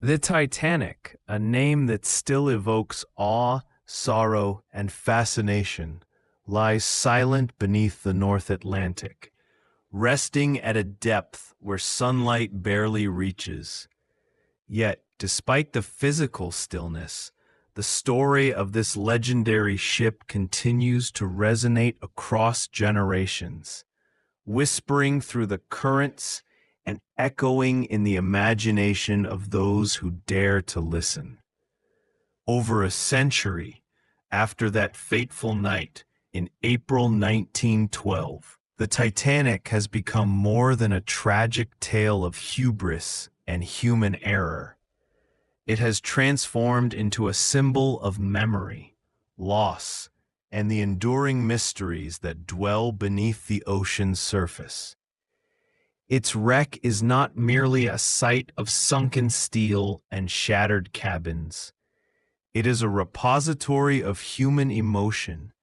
The Titanic, a name that still evokes awe, sorrow, and fascination, lies silent beneath the North Atlantic, resting at a depth where sunlight barely reaches. Yet, despite the physical stillness, the story of this legendary ship continues to resonate across generations, whispering through the currents and echoing in the imagination of those who dare to listen. Over a century after that fateful night in April 1912, the Titanic has become more than a tragic tale of hubris and human error. It has transformed into a symbol of memory, loss, and the enduring mysteries that dwell beneath the ocean's surface. Its wreck is not merely a site of sunken steel and shattered cabins. It is a repository of human emotion,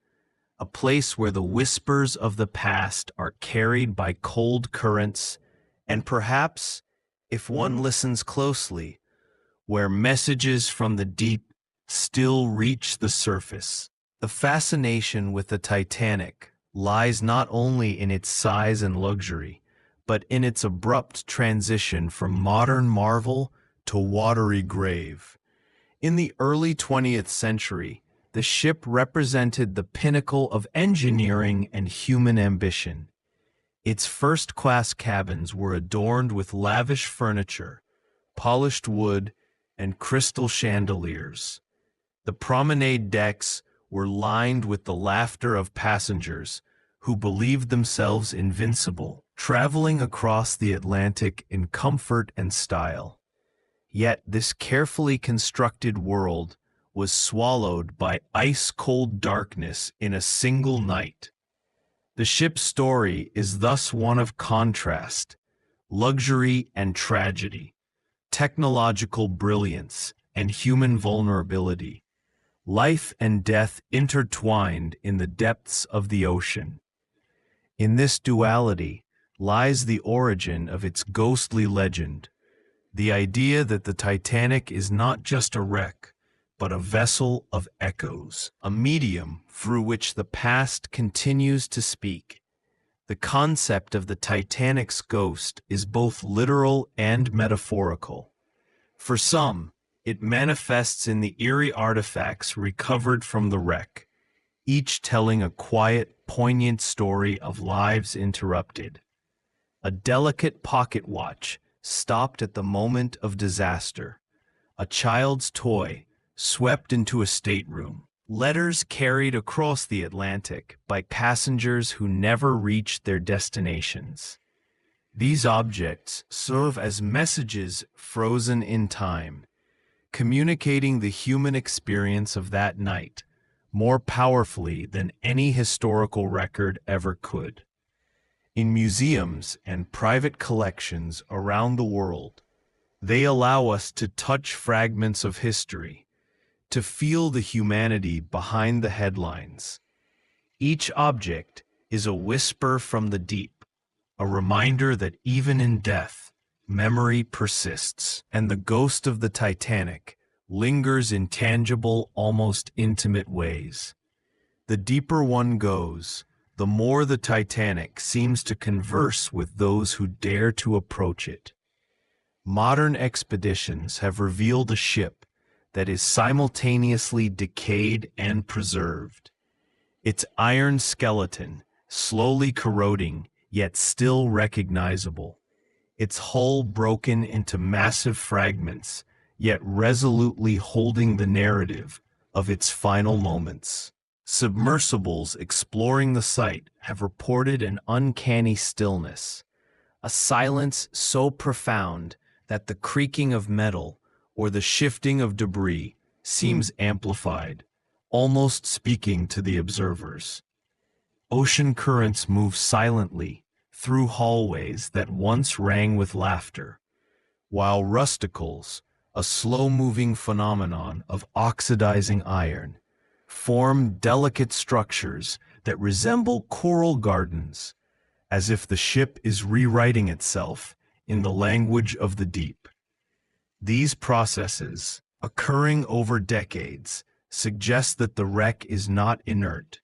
a place where the whispers of the past are carried by cold currents, and perhaps, if one listens closely, where messages from the deep still reach the surface. The fascination with the Titanic lies not only in its size and luxury, but in its abrupt transition from modern marvel to watery grave. In the early 20th century, the ship represented the pinnacle of engineering and human ambition. Its first-class cabins were adorned with lavish furniture, polished wood, and crystal chandeliers. The promenade decks were lined with the laughter of passengers who believed themselves invincible, traveling across the Atlantic in comfort and style. Yet this carefully constructed world was swallowed by ice-cold darkness in a single night. The ship's story is thus one of contrast, luxury and tragedy, technological brilliance and human vulnerability, life and death intertwined in the depths of the ocean. In this duality lies the origin of its ghostly legend, the idea that the Titanic is not just a wreck, but a vessel of echoes, a medium through which the past continues to speak. The concept of the Titanic's ghost is both literal and metaphorical. For some, it manifests in the eerie artifacts recovered from the wreck, each telling a quiet, poignant story of lives interrupted. A delicate pocket watch stopped at the moment of disaster, a child's toy swept into a stateroom, letters carried across the Atlantic by passengers who never reached their destinations. These objects serve as messages frozen in time, communicating the human experience of that night more powerfully than any historical record ever could. In museums and private collections around the world, they allow us to touch fragments of history, to feel the humanity behind the headlines. Each object is a whisper from the deep, a reminder that even in death, memory persists, and the ghost of the Titanic lingers in tangible, almost intimate ways. The deeper one goes, the more the Titanic seems to converse with those who dare to approach it. Modern expeditions have revealed a ship that is simultaneously decayed and preserved. Its iron skeleton, slowly corroding, yet still recognizable. Its hull broken into massive fragments, yet resolutely holding the narrative of its final moments. Submersibles exploring the site have reported an uncanny stillness, a silence so profound that the creaking of metal or the shifting of debris seems amplified, almost speaking to the observers. Ocean currents move silently through hallways that once rang with laughter, while rusticles, a slow-moving phenomenon of oxidizing iron, form delicate structures that resemble coral gardens, as if the ship is rewriting itself in the language of the deep. These processes, occurring over decades, suggest that the wreck is not inert.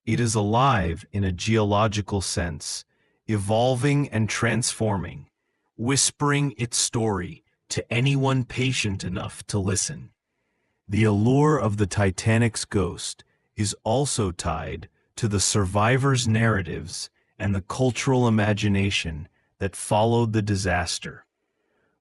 It is alive in a geological sense, evolving and transforming, whispering its story to anyone patient enough to listen. The allure of the Titanic's ghost is also tied to the survivors' narratives and the cultural imagination that followed the disaster.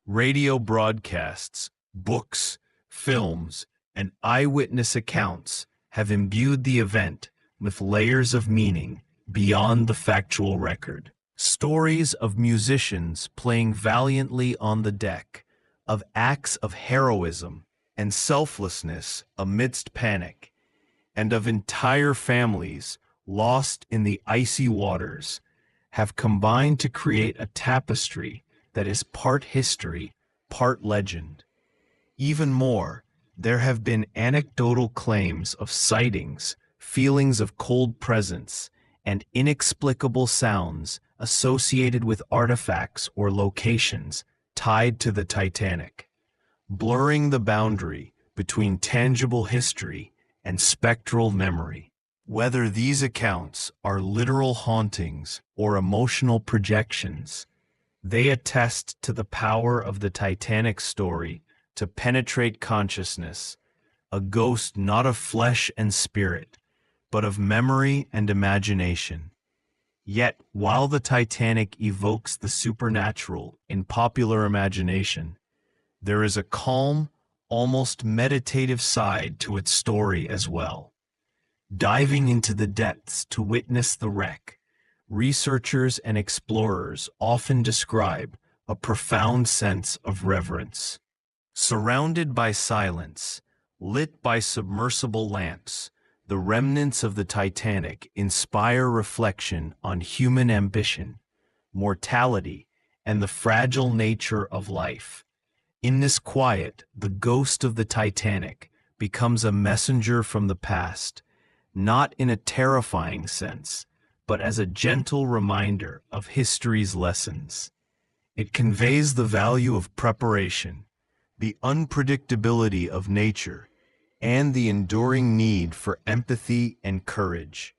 Radio broadcasts, books, films, and eyewitness accounts have imbued the event with layers of meaning beyond the factual record. Stories of musicians playing valiantly on the deck, of acts of heroism and selflessness amidst panic, and of entire families lost in the icy waters, have combined to create a tapestry that is part history, part legend. Even more, there have been anecdotal claims of sightings, feelings of cold presence, and inexplicable sounds associated with artifacts or locations tied to the Titanic, blurring the boundary between tangible history and spectral memory. Whether these accounts are literal hauntings or emotional projections, they attest to the power of the Titanic story to penetrate consciousness, a ghost not of flesh and spirit, but of memory and imagination. Yet, while the Titanic evokes the supernatural in popular imagination, there is a calm, almost meditative side to its story as well. Diving into the depths to witness the wreck, researchers and explorers often describe a profound sense of reverence. Surrounded by silence, lit by submersible lamps, the remnants of the Titanic inspire reflection on human ambition, mortality, and the fragile nature of life. In this quiet, the ghost of the Titanic becomes a messenger from the past, not in a terrifying sense, but as a gentle reminder of history's lessons. It conveys the value of preparation, the unpredictability of nature, and the enduring need for empathy and courage.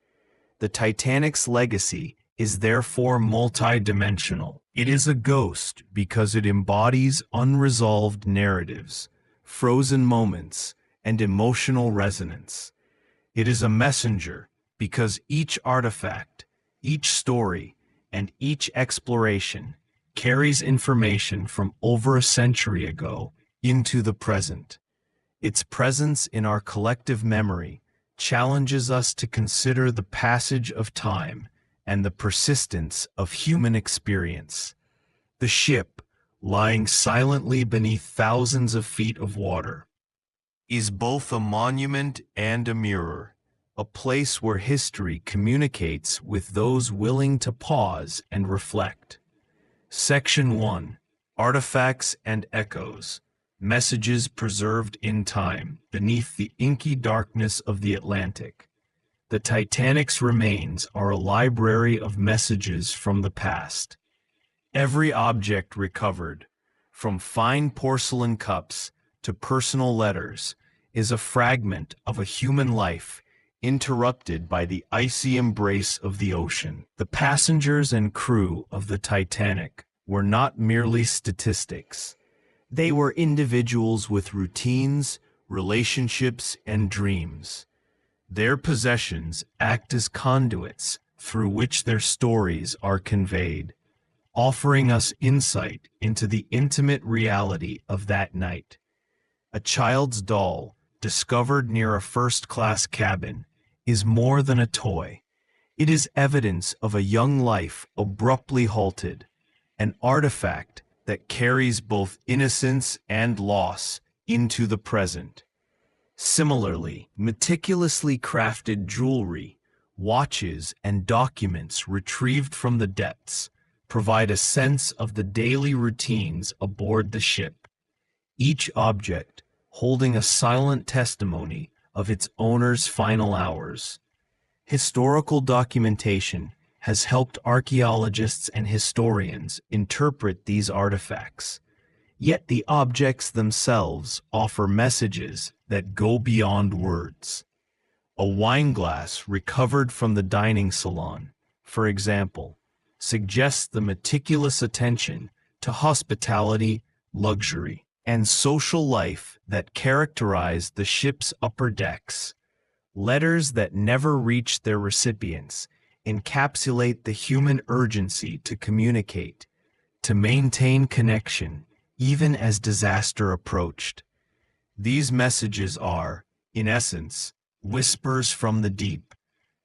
The Titanic's legacy is therefore multidimensional. It is a ghost because it embodies unresolved narratives, frozen moments, and emotional resonance. It is a messenger because each artifact, each story, and each exploration carries information from over a century ago into the present. Its presence in our collective memory challenges us to consider the passage of time and the persistence of human experience. The ship, lying silently beneath thousands of feet of water, is both a monument and a mirror, a place where history communicates with those willing to pause and reflect. Section 1. Artifacts and Echoes. Messages preserved in time beneath the inky darkness of the Atlantic. The Titanic's remains are a library of messages from the past. Every object recovered, from fine porcelain cups to personal letters, is a fragment of a human life interrupted by the icy embrace of the ocean. The passengers and crew of the Titanic were not merely statistics. They were individuals with routines, relationships, and dreams. Their possessions act as conduits through which their stories are conveyed, offering us insight into the intimate reality of that night. A child's doll, discovered near a first-class cabin, is more than a toy. It is evidence of a young life abruptly halted, an artifact that carries both innocence and loss into the present. Similarly, meticulously crafted jewelry, watches, and documents retrieved from the depths provide a sense of the daily routines aboard the ship, each object holding a silent testimony of its owner's final hours. Historical documentation has helped archaeologists and historians interpret these artifacts. Yet the objects themselves offer messages that go beyond words. A wine glass recovered from the dining salon, for example, suggests the meticulous attention to hospitality, luxury, and social life that characterized the ship's upper decks. Letters that never reached their recipients encapsulate the human urgency to communicate, to maintain connection, even as disaster approached. These messages are, in essence, whispers from the deep,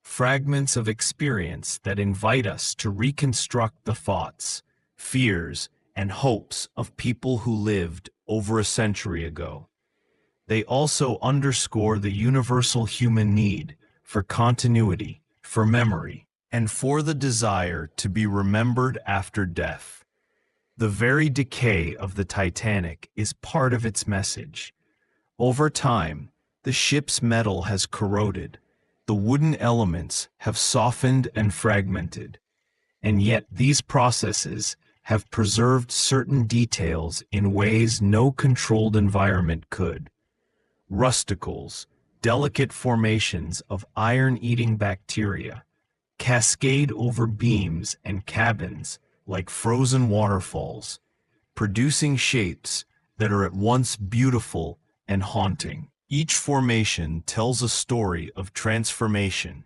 fragments of experience that invite us to reconstruct the thoughts, fears, and hopes of people who lived over a century ago. They also underscore the universal human need for continuity, for memory, and for the desire to be remembered after death. The very decay of the Titanic is part of its message. Over time, the ship's metal has corroded, the wooden elements have softened and fragmented, and yet these processes have preserved certain details in ways no controlled environment could. Rusticles, delicate formations of iron-eating bacteria, cascade over beams and cabins like frozen waterfalls, producing shapes that are at once beautiful and haunting. Each formation tells a story of transformation,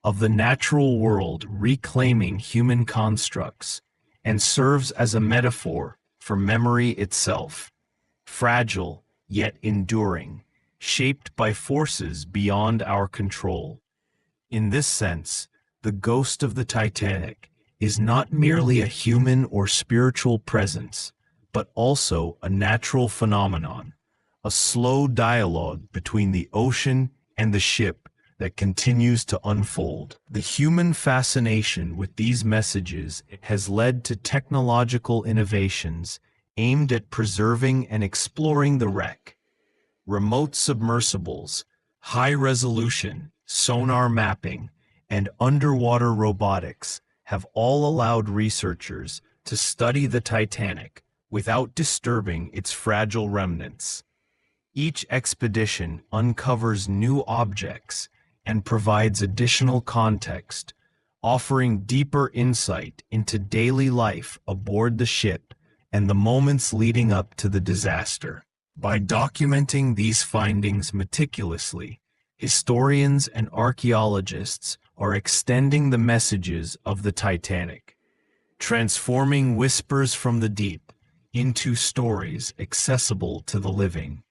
of the natural world reclaiming human constructs, and serves as a metaphor for memory itself, fragile yet enduring, shaped by forces beyond our control. In this sense, the ghost of the Titanic is not merely a human or spiritual presence, but also a natural phenomenon, a slow dialogue between the ocean and the ship that continues to unfold. The human fascination with these messages has led to technological innovations aimed at preserving and exploring the wreck. Remote submersibles, high-resolution sonar mapping, and underwater robotics have all allowed researchers to study the Titanic without disturbing its fragile remnants. Each expedition uncovers new objects and provides additional context, offering deeper insight into daily life aboard the ship and the moments leading up to the disaster. By documenting these findings meticulously, historians and archaeologists are extending the messages of the Titanic, transforming whispers from the deep into stories accessible to the living,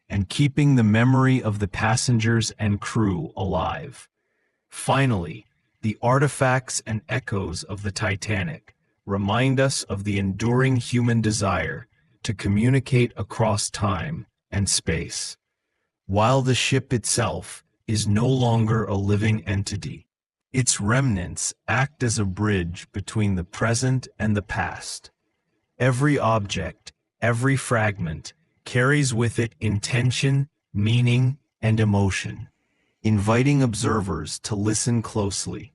and keeping the memory of the passengers and crew alive. Finally, the artifacts and echoes of the Titanic remind us of the enduring human desire to communicate across time and space. While the ship itself is no longer a living entity, its remnants act as a bridge between the present and the past. Every object, every fragment, carries with it intention, meaning, and emotion, inviting observers to listen closely.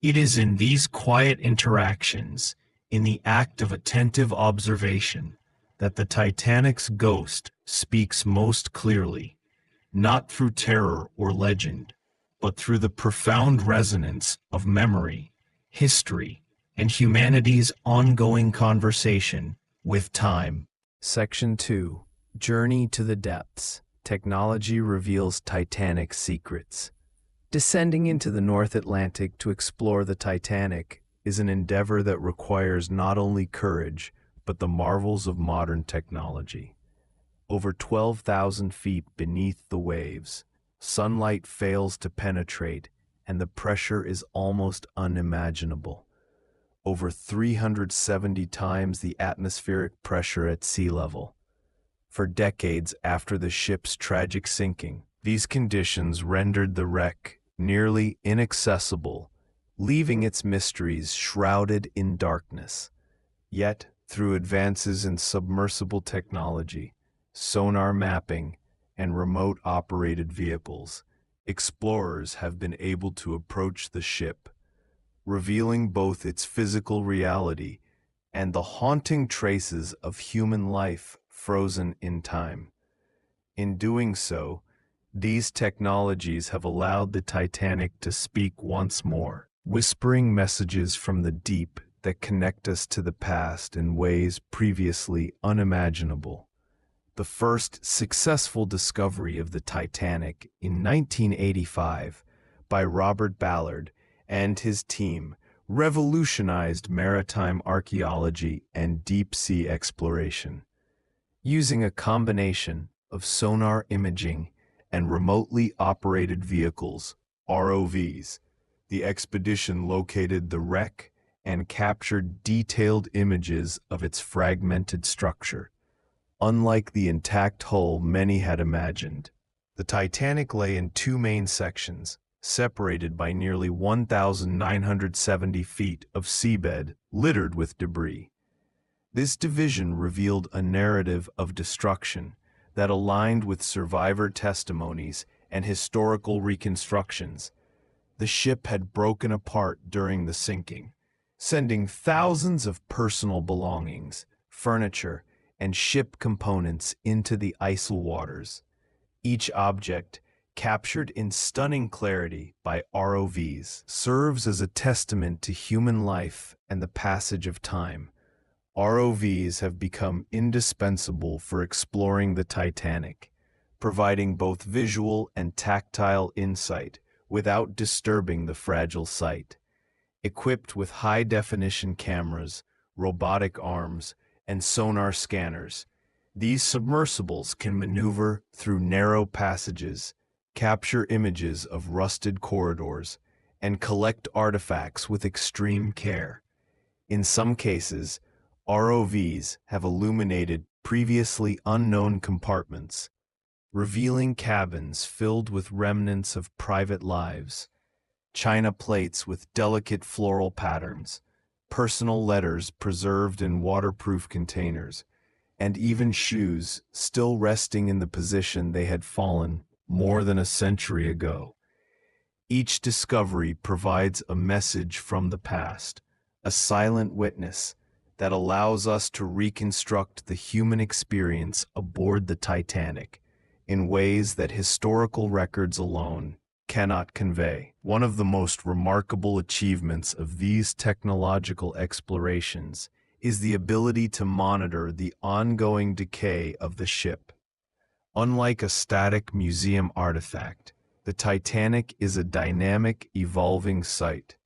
It is in these quiet interactions, in the act of attentive observation, that the Titanic's ghost speaks most clearly, not through terror or legend, but through the profound resonance of memory, history, and humanity's ongoing conversation with time. Section 2. Journey to the Depths. Technology reveals Titanic's secrets. Descending into the North Atlantic to explore the Titanic is an endeavor that requires not only courage, but the marvels of modern technology. Over 12,000 feet beneath the waves, sunlight fails to penetrate, and the pressure is almost unimaginable. Over 370 times the atmospheric pressure at sea level. For decades after the ship's tragic sinking, these conditions rendered the wreck nearly inaccessible, leaving its mysteries shrouded in darkness. Yet, through advances in submersible technology, sonar mapping, and remote-operated vehicles, explorers have been able to approach the ship, revealing both its physical reality and the haunting traces of human life frozen in time. In doing so, these technologies have allowed the Titanic to speak once more, whispering messages from the deep that connect us to the past in ways previously unimaginable. The first successful discovery of the Titanic in 1985 by Robert Ballard and his team revolutionized maritime archaeology and deep-sea exploration. Using a combination of sonar imaging and remotely operated vehicles, ROVs, the expedition located the wreck and captured detailed images of its fragmented structure. Unlike the intact hull many had imagined, the Titanic lay in two main sections, separated by nearly 1,970 feet of seabed littered with debris. This division revealed a narrative of destruction that aligned with survivor testimonies and historical reconstructions. The ship had broken apart during the sinking, sending thousands of personal belongings, furniture, and ship components into the icy waters. Each object, captured in stunning clarity by ROVs, serves as a testament to human life and the passage of time. ROVs have become indispensable for exploring the Titanic, providing both visual and tactile insight without disturbing the fragile site. Equipped with high-definition cameras, robotic arms, and sonar scanners, these submersibles can maneuver through narrow passages, capture images of rusted corridors, and collect artifacts with extreme care. In some cases, ROVs have illuminated previously unknown compartments, revealing cabins filled with remnants of private lives, china plates with delicate floral patterns, personal letters preserved in waterproof containers, and even shoes still resting in the position they had fallen more than a century ago. Each discovery provides a message from the past, a silent witness that allows us to reconstruct the human experience aboard the Titanic in ways that historical records alone cannot convey. One of the most remarkable achievements of these technological explorations is the ability to monitor the ongoing decay of the ship. Unlike a static museum artifact, the Titanic is a dynamic, evolving site.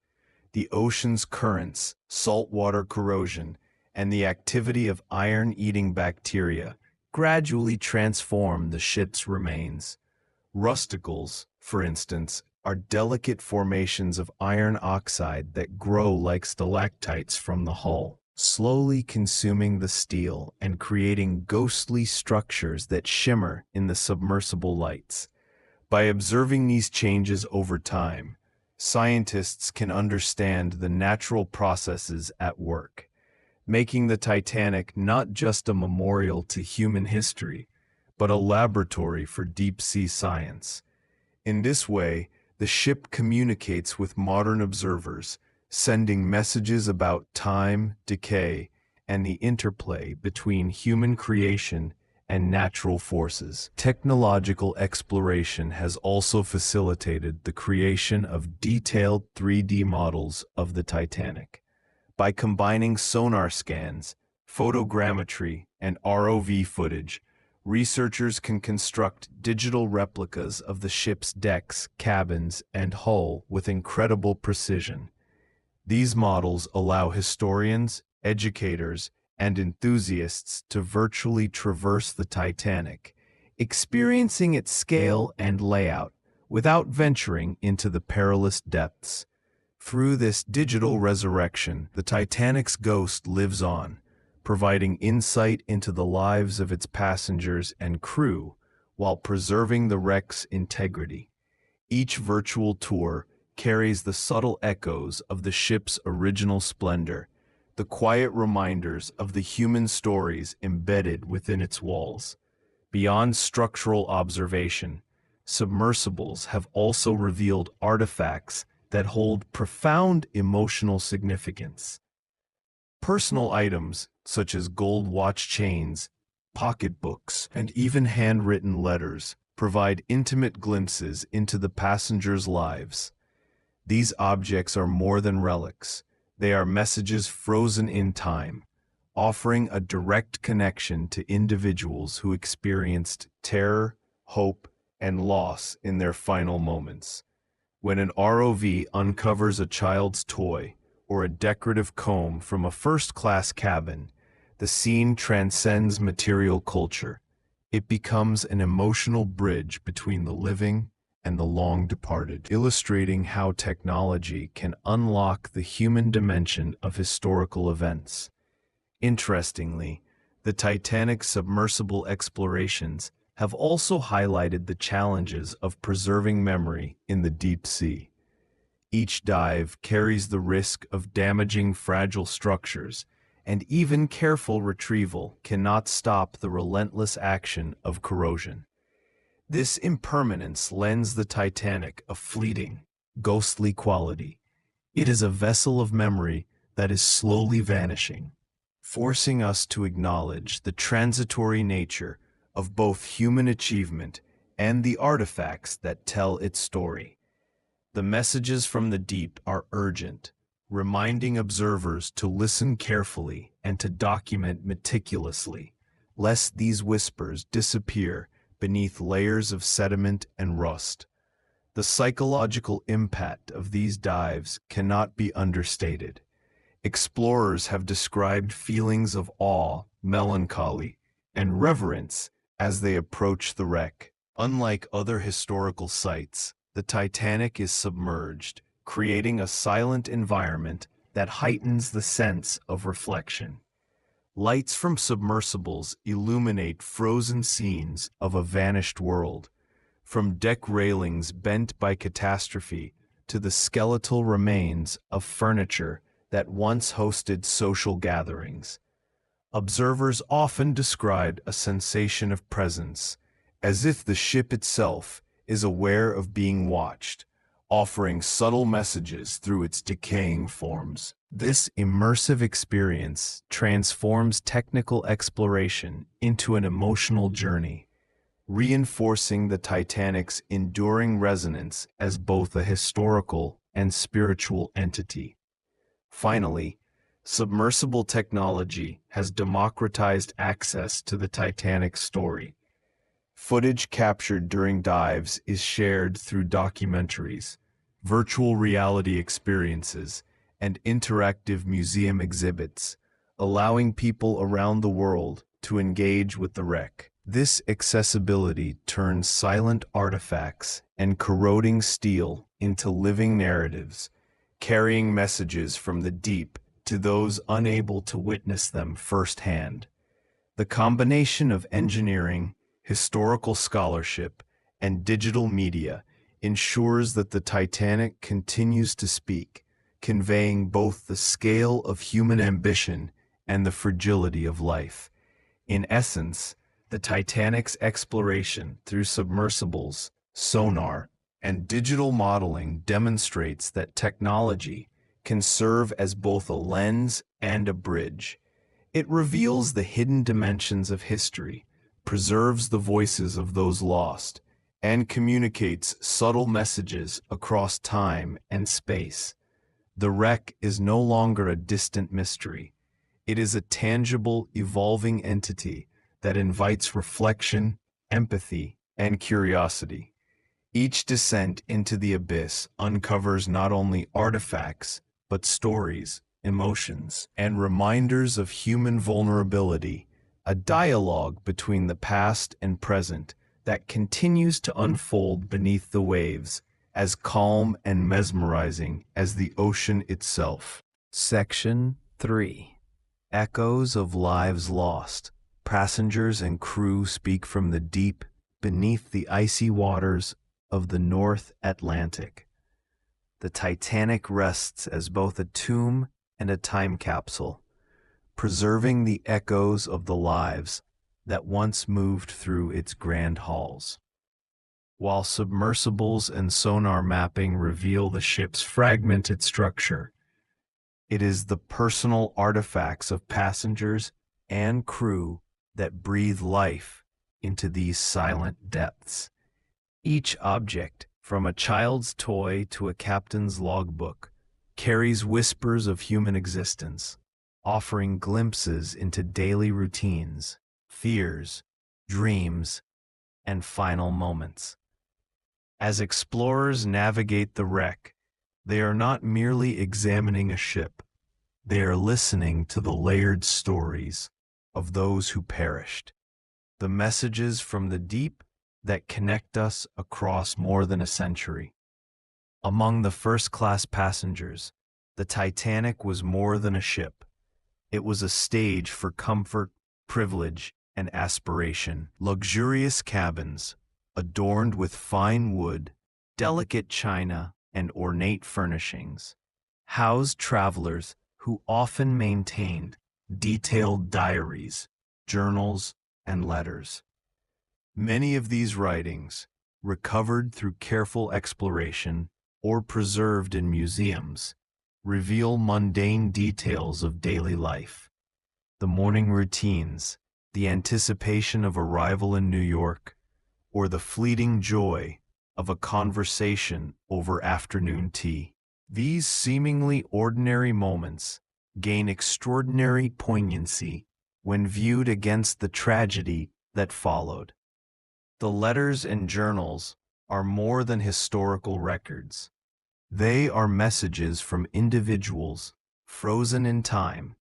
The ocean's currents, saltwater corrosion, and the activity of iron-eating bacteria gradually transform the ship's remains. Rusticles, for instance, are delicate formations of iron oxide that grow like stalactites from the hull, slowly consuming the steel and creating ghostly structures that shimmer in the submersible lights. By observing these changes over time, scientists can understand the natural processes at work, making the Titanic not just a memorial to human history, but a laboratory for deep-sea science. In this way, the ship communicates with modern observers, sending messages about time, decay, and the interplay between human creation and natural forces. Technological exploration has also facilitated the creation of detailed 3D models of the Titanic. By combining sonar scans, photogrammetry, and ROV footage, researchers can construct digital replicas of the ship's decks, cabins, and hull with incredible precision. These models allow historians, educators, and enthusiasts to virtually traverse the Titanic, experiencing its scale and layout without venturing into the perilous depths. Through this digital resurrection, the Titanic's ghost lives on, providing insight into the lives of its passengers and crew while preserving the wreck's integrity. Each virtual tour carries the subtle echoes of the ship's original splendor, the quiet reminders of the human stories embedded within its walls. Beyond structural observation, submersibles have also revealed artifacts that hold profound emotional significance. Personal items, such as gold watch chains, pocketbooks, and even handwritten letters provide intimate glimpses into the passengers' lives. These objects are more than relics. They are messages frozen in time, offering a direct connection to individuals who experienced terror, hope, and loss in their final moments. When an ROV uncovers a child's toy or a decorative comb from a first-class cabin, the scene transcends material culture. It becomes an emotional bridge between the living and the long-departed, illustrating how technology can unlock the human dimension of historical events. Interestingly, the Titanic submersible explorations have also highlighted the challenges of preserving memory in the deep sea. Each dive carries the risk of damaging fragile structures, and even careful retrieval cannot stop the relentless action of corrosion. This impermanence lends the Titanic a fleeting, ghostly quality. It is a vessel of memory that is slowly vanishing, forcing us to acknowledge the transitory nature of both human achievement and the artifacts that tell its story. The messages from the deep are urgent, reminding observers to listen carefully and to document meticulously, lest these whispers disappear beneath layers of sediment and rust. The psychological impact of these dives cannot be understated. Explorers have described feelings of awe, melancholy, and reverence as they approach the wreck. Unlike other historical sites, the Titanic is submerged, creating a silent environment that heightens the sense of reflection. Lights from submersibles illuminate frozen scenes of a vanished world, from deck railings bent by catastrophe to the skeletal remains of furniture that once hosted social gatherings. Observers often describe a sensation of presence, as if the ship itself is aware of being watched, offering subtle messages through its decaying forms. This immersive experience transforms technical exploration into an emotional journey, reinforcing the Titanic's enduring resonance as both a historical and spiritual entity. Finally, submersible technology has democratized access to the Titanic's story. Footage captured during dives is shared through documentaries, virtual reality experiences, and interactive museum exhibits, allowing people around the world to engage with the wreck. This accessibility turns silent artifacts and corroding steel into living narratives, carrying messages from the deep to those unable to witness them firsthand. The combination of engineering, historical scholarship, and digital media ensures that the Titanic continues to speak, conveying both the scale of human ambition and the fragility of life. In essence, the Titanic's exploration through submersibles, sonar, and digital modeling demonstrates that technology can serve as both a lens and a bridge. It reveals the hidden dimensions of history, preserves the voices of those lost, and communicates subtle messages across time and space. The wreck is no longer a distant mystery. It is a tangible, evolving entity that invites reflection, empathy, and curiosity. Each descent into the abyss uncovers not only artifacts, but stories, emotions, and reminders of human vulnerability, a dialogue between the past and present that continues to unfold beneath the waves, as calm and mesmerizing as the ocean itself. Section 3. Echoes of Lives Lost. Passengers and crew speak from the deep beneath the icy waters of the North Atlantic. The Titanic rests as both a tomb and a time capsule, preserving the echoes of the lives that once moved through its grand halls. While submersibles and sonar mapping reveal the ship's fragmented structure, it is the personal artifacts of passengers and crew that breathe life into these silent depths. Each object, from a child's toy to a captain's logbook, carries whispers of human existence, offering glimpses into daily routines, fears, dreams, and final moments. As explorers navigate the wreck, they are not merely examining a ship, they are listening to the layered stories of those who perished, the messages from the deep that connect us across more than a century. Among the first-class passengers, the Titanic was more than a ship. It was a stage for comfort, privilege, and aspiration. Luxurious cabins, adorned with fine wood, delicate china, and ornate furnishings, housed travelers who often maintained detailed diaries, journals, and letters. Many of these writings, recovered through careful exploration or preserved in museums, reveal mundane details of daily life. The morning routines, the anticipation of arrival in New York, or the fleeting joy of a conversation over afternoon tea. These seemingly ordinary moments gain extraordinary poignancy when viewed against the tragedy that followed. The letters and journals are more than historical records. They are messages from individuals frozen in time,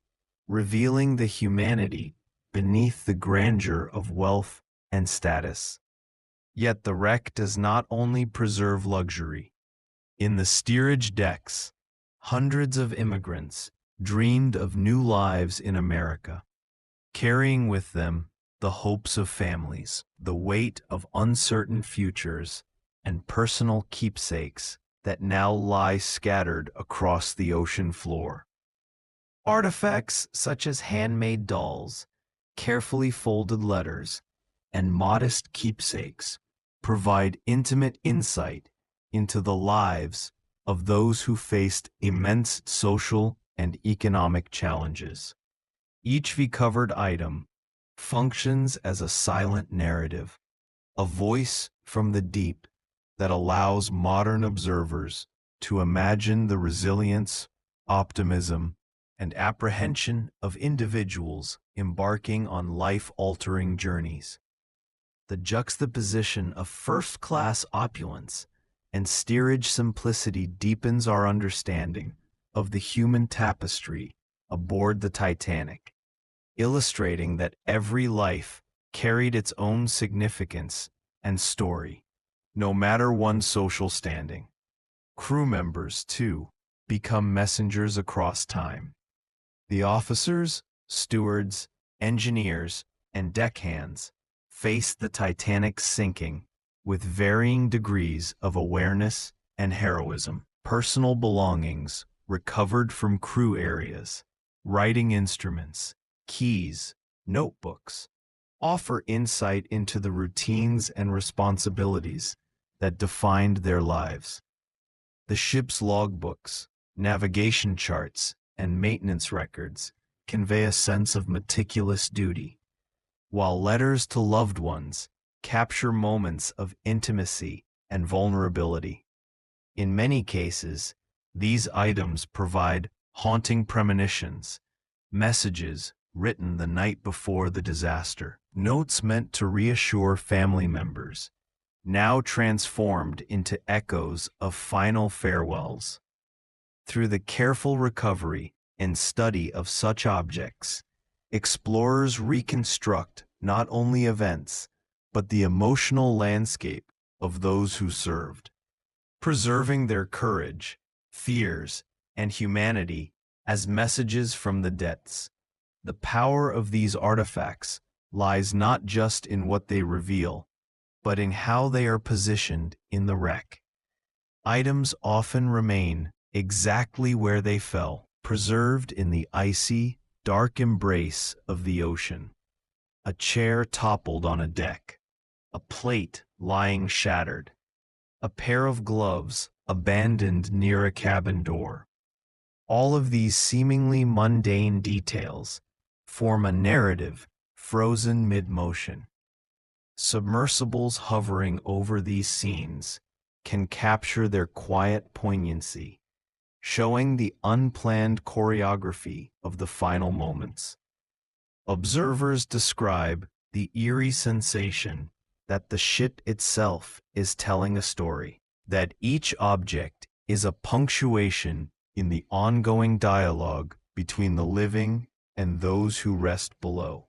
revealing the humanity beneath the grandeur of wealth and status. Yet the wreck does not only preserve luxury. In the steerage decks, hundreds of immigrants dreamed of new lives in America, carrying with them the hopes of families, the weight of uncertain futures, and personal keepsakes that now lie scattered across the ocean floor. Artifacts such as handmade dolls, carefully folded letters, and modest keepsakes provide intimate insight into the lives of those who faced immense social and economic challenges. Each recovered item functions as a silent narrative, a voice from the deep that allows modern observers to imagine the resilience, optimism, and apprehension of individuals embarking on life-altering journeys. The juxtaposition of first-class opulence and steerage simplicity deepens our understanding of the human tapestry aboard the Titanic, illustrating that every life carried its own significance and story, no matter one's social standing. Crew members, too, become messengers across time. The officers, stewards, engineers, and deckhands faced the Titanic's sinking with varying degrees of awareness and heroism. Personal belongings recovered from crew areas, writing instruments, keys, notebooks, offer insight into the routines and responsibilities that defined their lives. The ship's logbooks, navigation charts, and maintenance records convey a sense of meticulous duty, while letters to loved ones capture moments of intimacy and vulnerability. In many cases, these items provide haunting premonitions, messages written the night before the disaster, notes meant to reassure family members, now transformed into echoes of final farewells. Through the careful recovery and study of such objects, explorers reconstruct not only events, but the emotional landscape of those who served, preserving their courage, fears, and humanity as messages from the depths. The power of these artifacts lies not just in what they reveal, but in how they are positioned in the wreck. Items often remain exactly where they fell, preserved in the icy, dark embrace of the ocean. A chair toppled on a deck, a plate lying shattered, a pair of gloves abandoned near a cabin door. All of these seemingly mundane details form a narrative frozen mid-motion. Submersibles hovering over these scenes can capture their quiet poignancy, showing the unplanned choreography of the final moments. Observers describe the eerie sensation that the ship itself is telling a story, that each object is a punctuation in the ongoing dialogue between the living and those who rest below.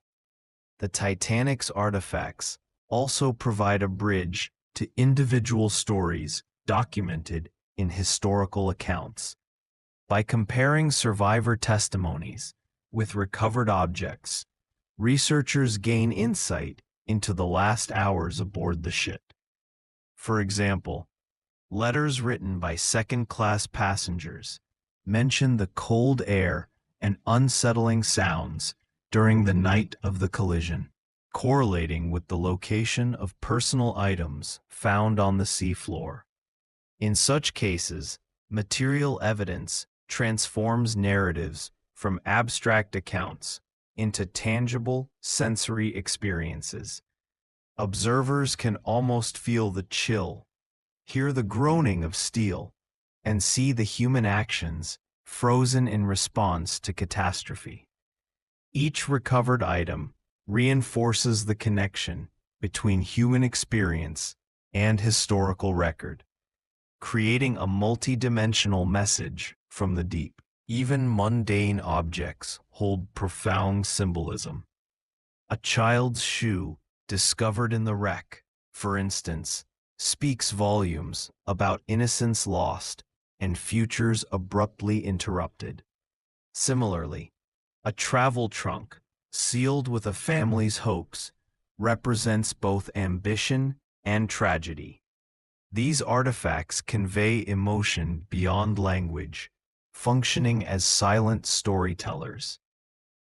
The Titanic's artifacts also provide a bridge to individual stories documented in historical accounts. By comparing survivor testimonies with recovered objects, researchers gain insight into the last hours aboard the ship. For example, letters written by second-class passengers mention the cold air and unsettling sounds during the night of the collision, correlating with the location of personal items found on the seafloor. In such cases, material evidence transforms narratives from abstract accounts into tangible sensory experiences. Observers can almost feel the chill, hear the groaning of steel, and see the human actions frozen in response to catastrophe. Each recovered item reinforces the connection between human experience and historical record, creating a multi-dimensional message from the deep. Even mundane objects hold profound symbolism. A child's shoe discovered in the wreck, for instance, speaks volumes about innocence lost and futures abruptly interrupted. Similarly, a travel trunk sealed with a family's hopes represents both ambition and tragedy. These artifacts convey emotion beyond language, functioning as silent storytellers.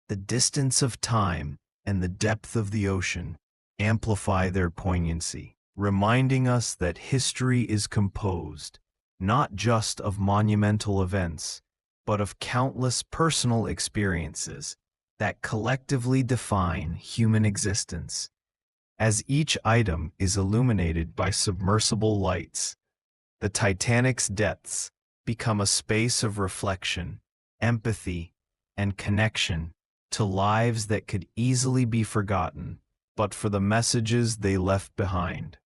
The distance of time and the depth of the ocean amplify their poignancy, reminding us that history is composed not just of monumental events, but of countless personal experiences that collectively define human existence. As each item is illuminated by submersible lights, the Titanic's depths become a space of reflection, empathy, and connection to lives that could easily be forgotten but for the messages they left behind.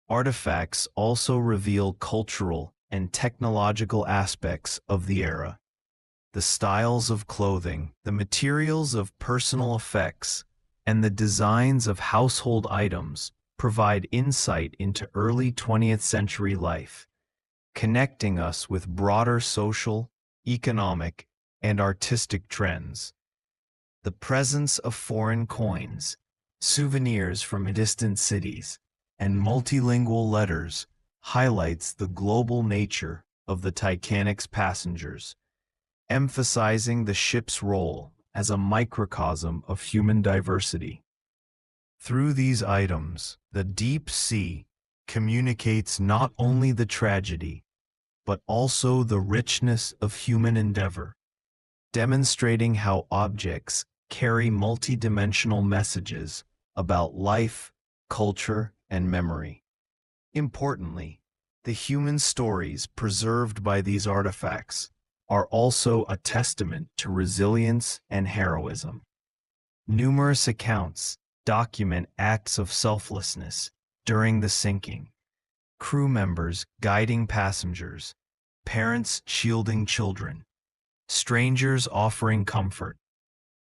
Artifacts also reveal cultural and technological aspects of the era. The styles of clothing, the materials of personal effects, and the designs of household items provide insight into early 20th century life, connecting us with broader social, economic, and artistic trends. The presence of foreign coins, souvenirs from distant cities, and multilingual letters highlights the global nature of the Titanic's passengers, emphasizing the ship's role as a microcosm of human diversity. Through these items, the deep sea communicates not only the tragedy, but also the richness of human endeavor, demonstrating how objects carry multidimensional messages about life, culture, and memory. Importantly, the human stories preserved by these artifacts are also a testament to resilience and heroism. Numerous accounts document acts of selflessness during the sinking, crew members guiding passengers, parents shielding children, strangers offering comfort.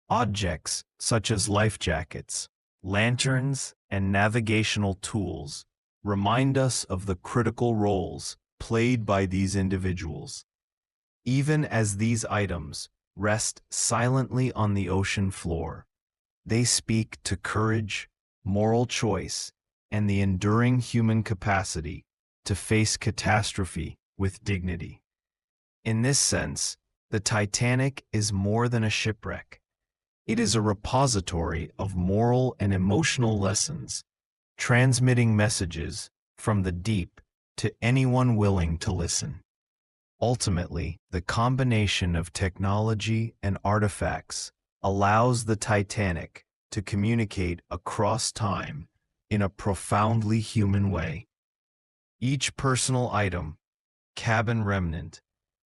Objects such as life jackets, lanterns, and navigational tools remind us of the critical roles played by these individuals. Even as these items rest silently on the ocean floor, they speak to courage, moral choice, and the enduring human capacity to face catastrophe with dignity. In this sense, the Titanic is more than a shipwreck. It is a repository of moral and emotional lessons, transmitting messages from the deep to anyone willing to listen. Ultimately, the combination of technology and artifacts allows the Titanic to communicate across time in a profoundly human way. Each personal item, cabin remnant,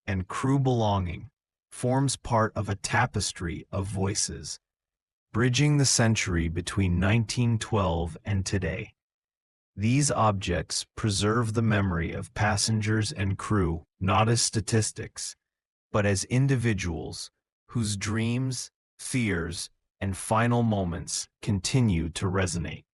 and crew belonging forms part of a tapestry of voices, bridging the century between 1912 and today. These objects preserve the memory of passengers and crew not as statistics, but as individuals whose dreams, fears, and final moments continue to resonate.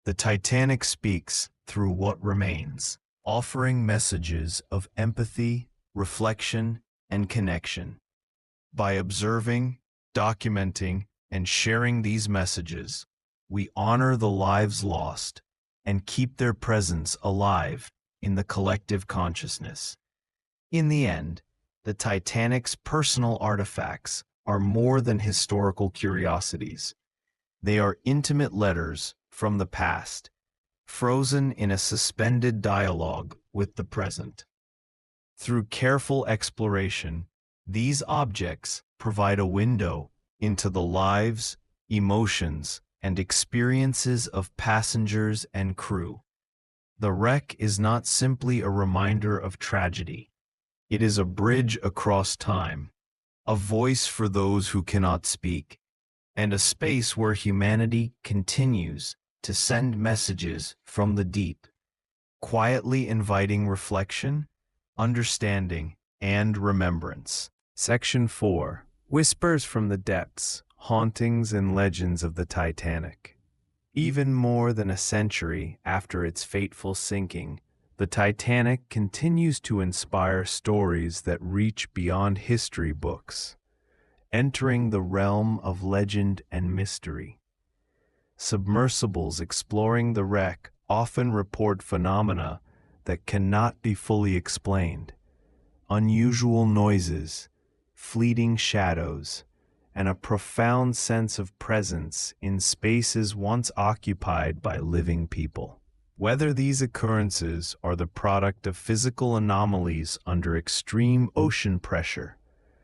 The Titanic speaks through what remains, offering messages of empathy, reflection, and connection. By observing, documenting, and sharing these messages, we honor the lives lost and keep their presence alive in the collective consciousness. In the end, the Titanic's personal artifacts are more than historical curiosities. They are intimate letters from the past, frozen in a suspended dialogue with the present. Through careful exploration, these objects provide a window into the lives, emotions, and experiences of passengers and crew. The wreck is not simply a reminder of tragedy. It is a bridge across time, a voice for those who cannot speak, and a space where humanity continues to send messages from the deep, quietly inviting reflection, understanding, and remembrance. Section 4. Whispers from the Depths, Hauntings and Legends of the Titanic. Even more than a century after its fateful sinking, the Titanic continues to inspire stories that reach beyond history books, entering the realm of legend and mystery. Submersibles exploring the wreck often report phenomena that cannot be fully explained. Unusual noises, fleeting shadows, and a profound sense of presence in spaces once occupied by living people. Whether these occurrences are the product of physical anomalies under extreme ocean pressure,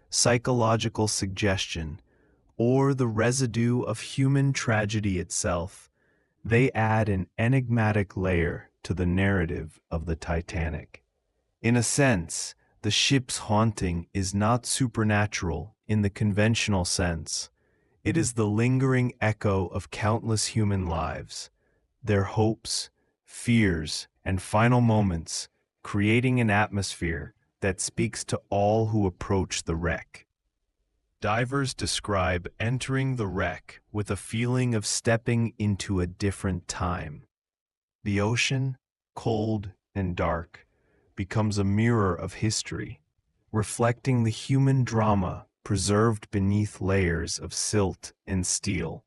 psychological suggestion, or the residue of human tragedy itself, they add an enigmatic layer to the narrative of the Titanic. In a sense, the ship's haunting is not supernatural in the conventional sense. It is the lingering echo of countless human lives, their hopes, fears, and final moments, creating an atmosphere that speaks to all who approach the wreck. Divers describe entering the wreck with a feeling of stepping into a different time. The ocean, cold and dark, becomes a mirror of history, reflecting the human drama preserved beneath layers of silt and steel.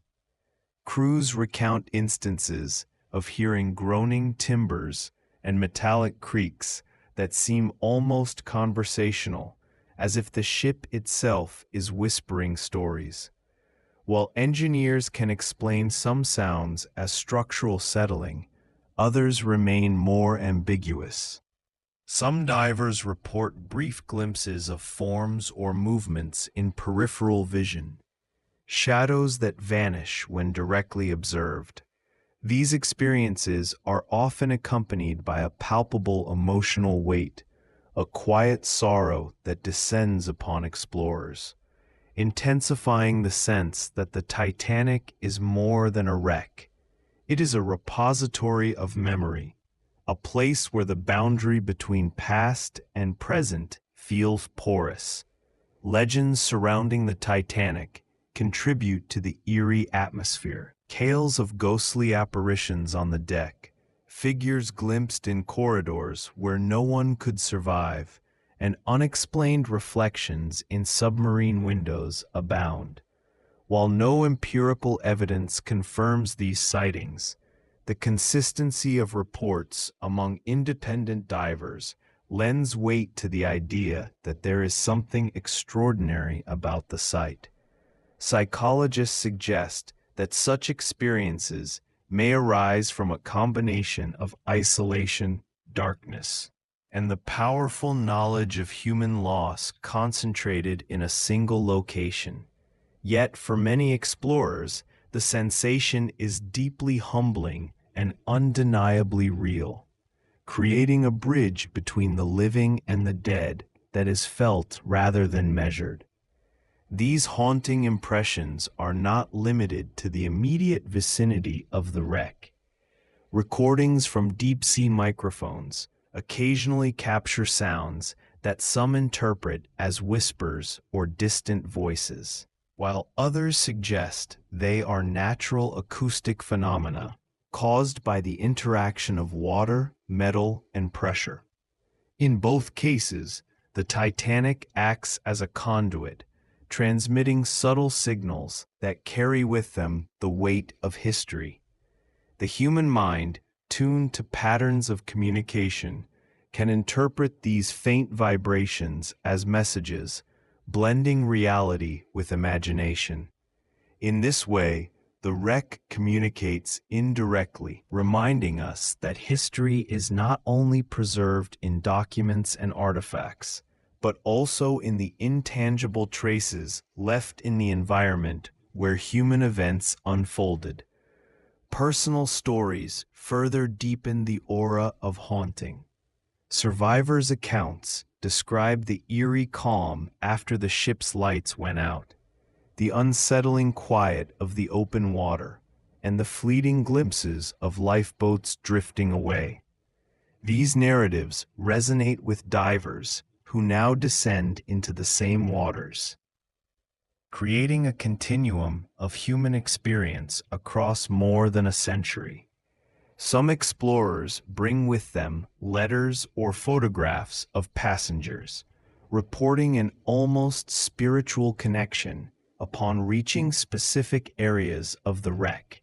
Crews recount instances of hearing groaning timbers and metallic creaks that seem almost conversational, as if the ship itself is whispering stories. While engineers can explain some sounds as structural settling, others remain more ambiguous. Some divers report brief glimpses of forms or movements in peripheral vision, shadows that vanish when directly observed. These experiences are often accompanied by a palpable emotional weight, a quiet sorrow that descends upon explorers, intensifying the sense that the Titanic is more than a wreck. It is a repository of memory, a place where the boundary between past and present feels porous. Legends surrounding the Titanic contribute to the eerie atmosphere. Tales of ghostly apparitions on the deck, figures glimpsed in corridors where no one could survive, and unexplained reflections in submarine windows abound. While no empirical evidence confirms these sightings, the consistency of reports among independent divers lends weight to the idea that there is something extraordinary about the sight. Psychologists suggest that such experiences may arise from a combination of isolation, darkness, and the powerful knowledge of human loss concentrated in a single location. Yet for many explorers, the sensation is deeply humbling and undeniably real, creating a bridge between the living and the dead that is felt rather than measured. These haunting impressions are not limited to the immediate vicinity of the wreck. Recordings from deep-sea microphones occasionally capture sounds that some interpret as whispers or distant voices, while others suggest they are natural acoustic phenomena caused by the interaction of water, metal, and pressure. In both cases, the Titanic acts as a conduit, transmitting subtle signals that carry with them the weight of history. The human mind, tuned to patterns of communication, can interpret these faint vibrations as messages, blending reality with imagination. In this way, the wreck communicates indirectly, reminding us that history is not only preserved in documents and artifacts, but also in the intangible traces left in the environment where human events unfolded. Personal stories further deepen the aura of haunting. Survivors' accounts describe the eerie calm after the ship's lights went out, the unsettling quiet of the open water, and the fleeting glimpses of lifeboats drifting away. These narratives resonate with divers who now descend into the same waters, creating a continuum of human experience across more than a century. Some explorers bring with them letters or photographs of passengers, reporting an almost spiritual connection upon reaching specific areas of the wreck.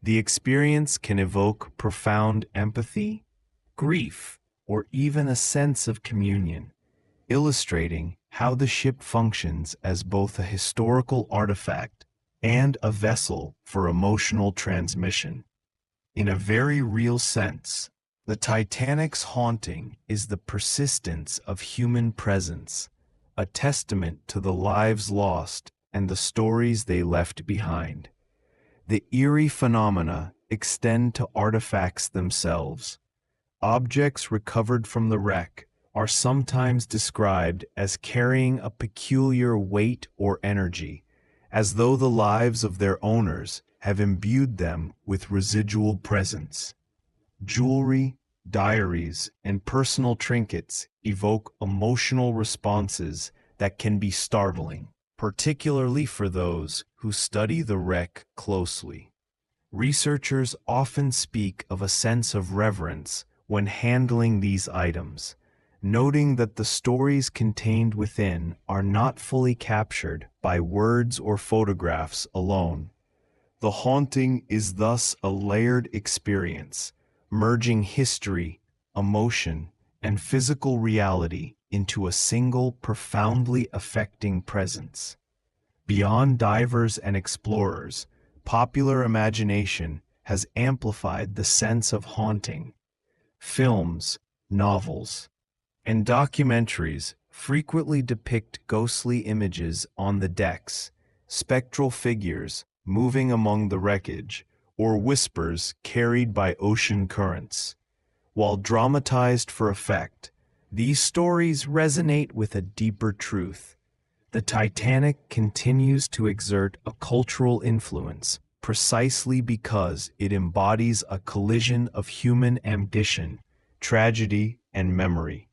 The experience can evoke profound empathy, grief, or even a sense of communion, illustrating how the ship functions as both a historical artifact and a vessel for emotional transmission. In a very real sense, the Titanic's haunting is the persistence of human presence, a testament to the lives lost and the stories they left behind. The eerie phenomena extend to artifacts themselves. Objects recovered from the wreck are sometimes described as carrying a peculiar weight or energy, as though the lives of their owners have imbued them with residual presence. Jewelry, diaries, and personal trinkets evoke emotional responses that can be startling, particularly for those who study the wreck closely. Researchers often speak of a sense of reverence when handling these items, noting that the stories contained within are not fully captured by words or photographs alone. The haunting is thus a layered experience, merging history, emotion, and physical reality into a single profoundly affecting presence. Beyond divers and explorers, popular imagination has amplified the sense of haunting. Films, novels, and documentaries frequently depict ghostly images on the decks, spectral figures moving among the wreckage, or whispers carried by ocean currents. While dramatized for effect, these stories resonate with a deeper truth. The Titanic continues to exert a cultural influence precisely because it embodies a collision of human ambition, tragedy, and memory.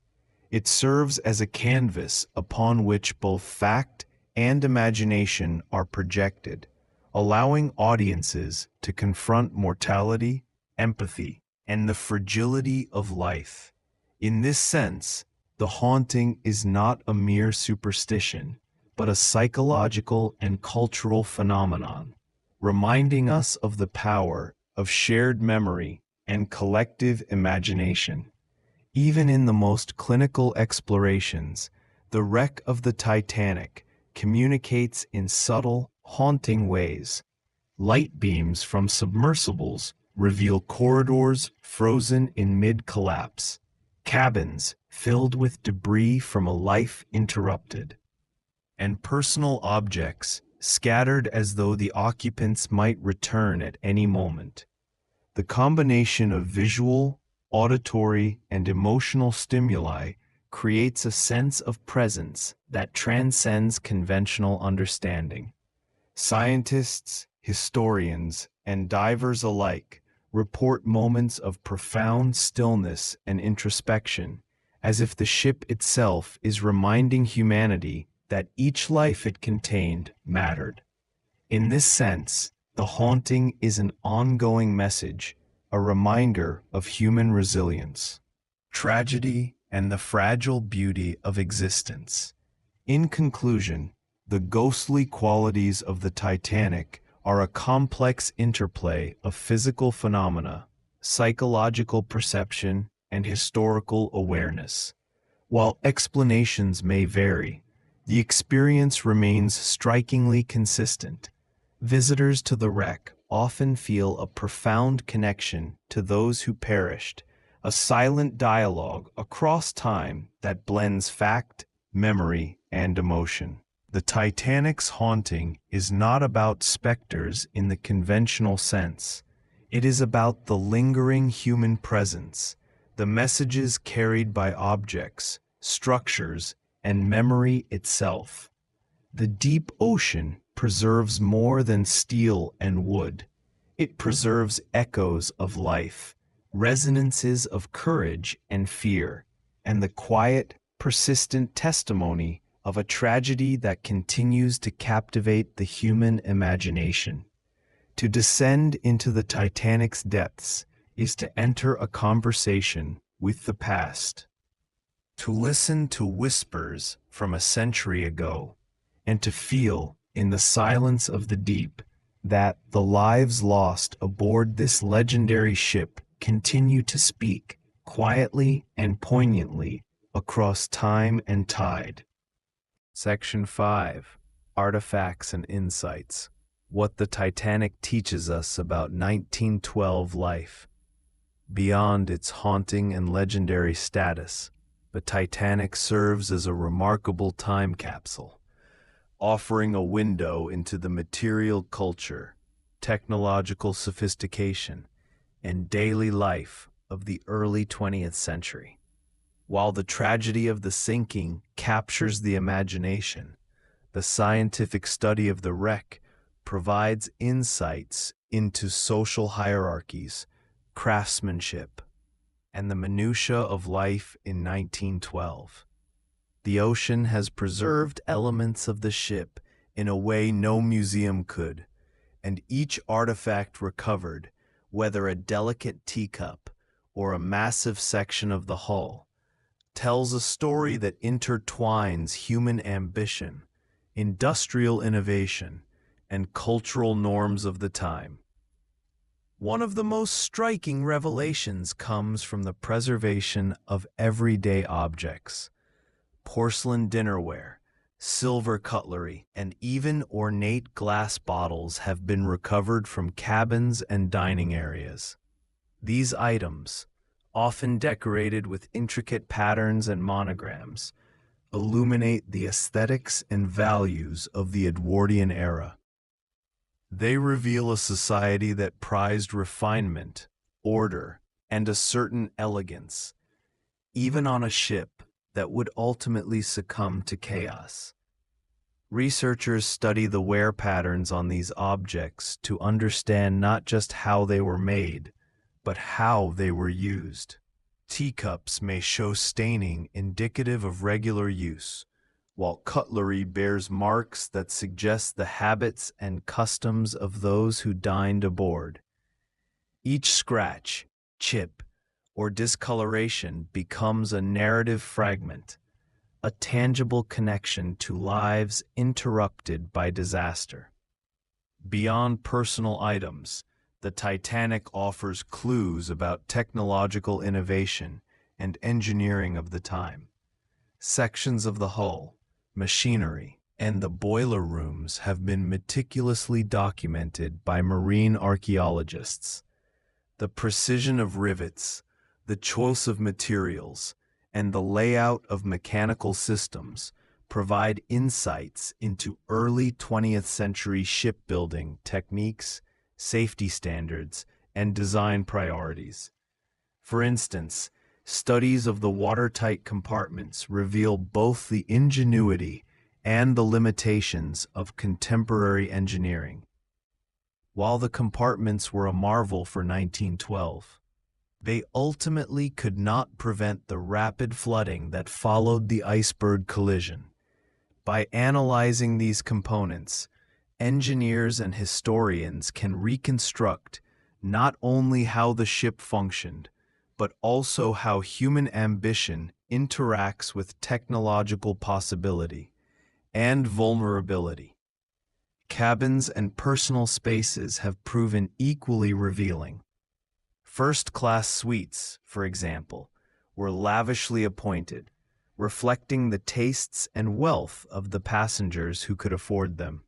It serves as a canvas upon which both fact and imagination are projected, allowing audiences to confront mortality, empathy, and the fragility of life. In this sense, the haunting is not a mere superstition, but a psychological and cultural phenomenon, reminding us of the power of shared memory and collective imagination. Even in the most clinical explorations, the wreck of the Titanic communicates in subtle, haunting ways. Light beams from submersibles reveal corridors frozen in mid-collapse, cabins filled with debris from a life interrupted, and personal objects scattered as though the occupants might return at any moment. The combination of visual, auditory, and emotional stimuli creates a sense of presence that transcends conventional understanding. Scientists, historians, and divers alike report moments of profound stillness and introspection, as if the ship itself is reminding humanity that each life it contained mattered. In this sense, the haunting is an ongoing message, a reminder of human resilience, tragedy, and the fragile beauty of existence. In conclusion, the ghostly qualities of the Titanic are a complex interplay of physical phenomena, psychological perception, and historical awareness. While explanations may vary, the experience remains strikingly consistent. Visitors to the wreck often feel a profound connection to those who perished, a silent dialogue across time that blends fact, memory, and emotion. The Titanic's haunting is not about specters in the conventional sense. It is about the lingering human presence, the messages carried by objects, structures, and memory itself. The deep ocean preserves more than steel and wood. It preserves echoes of life, resonances of courage and fear, and the quiet, persistent testimony of a tragedy that continues to captivate the human imagination. To descend into the Titanic's depths is to enter a conversation with the past, to listen to whispers from a century ago, and to feel, in the silence of the deep, that the lives lost aboard this legendary ship continue to speak quietly and poignantly across time and tide. Section 5. Artifacts and Insights. What the Titanic teaches us about 1912 life. Beyond its haunting and legendary status, the Titanic serves as a remarkable time capsule, offering a window into the material culture, technological sophistication, and daily life of the early 20th century. While the tragedy of the sinking captures the imagination, the scientific study of the wreck provides insights into social hierarchies, craftsmanship, and the minutiae of life in 1912. The ocean has preserved elements of the ship in a way no museum could, and each artifact recovered, whether a delicate teacup or a massive section of the hull, tells a story that intertwines human ambition, industrial innovation, and cultural norms of the time. One of the most striking revelations comes from the preservation of everyday objects. Porcelain dinnerware, silver cutlery, and even ornate glass bottles have been recovered from cabins and dining areas. These items, often decorated with intricate patterns and monograms, illuminate the aesthetics and values of the Edwardian era. They reveal a society that prized refinement, order, and a certain elegance, even on a ship that would ultimately succumb to chaos. Researchers study the wear patterns on these objects to understand not just how they were made, but how they were used. Teacups may show staining indicative of regular use, while cutlery bears marks that suggest the habits and customs of those who dined aboard. Each scratch, chip, or discoloration becomes a narrative fragment, a tangible connection to lives interrupted by disaster. Beyond personal items, the Titanic offers clues about technological innovation and engineering of the time. Sections of the hull, machinery, and the boiler rooms have been meticulously documented by marine archaeologists. The precision of rivets, the choice of materials, and the layout of mechanical systems provide insights into early 20th century shipbuilding techniques, safety standards, and design priorities. For instance, studies of the watertight compartments reveal both the ingenuity and the limitations of contemporary engineering. While the compartments were a marvel for 1912, they ultimately could not prevent the rapid flooding that followed the iceberg collision. By analyzing these components, engineers and historians can reconstruct not only how the ship functioned, but also how human ambition interacts with technological possibility and vulnerability. Cabins and personal spaces have proven equally revealing. First-class suites, for example, were lavishly appointed, reflecting the tastes and wealth of the passengers who could afford them.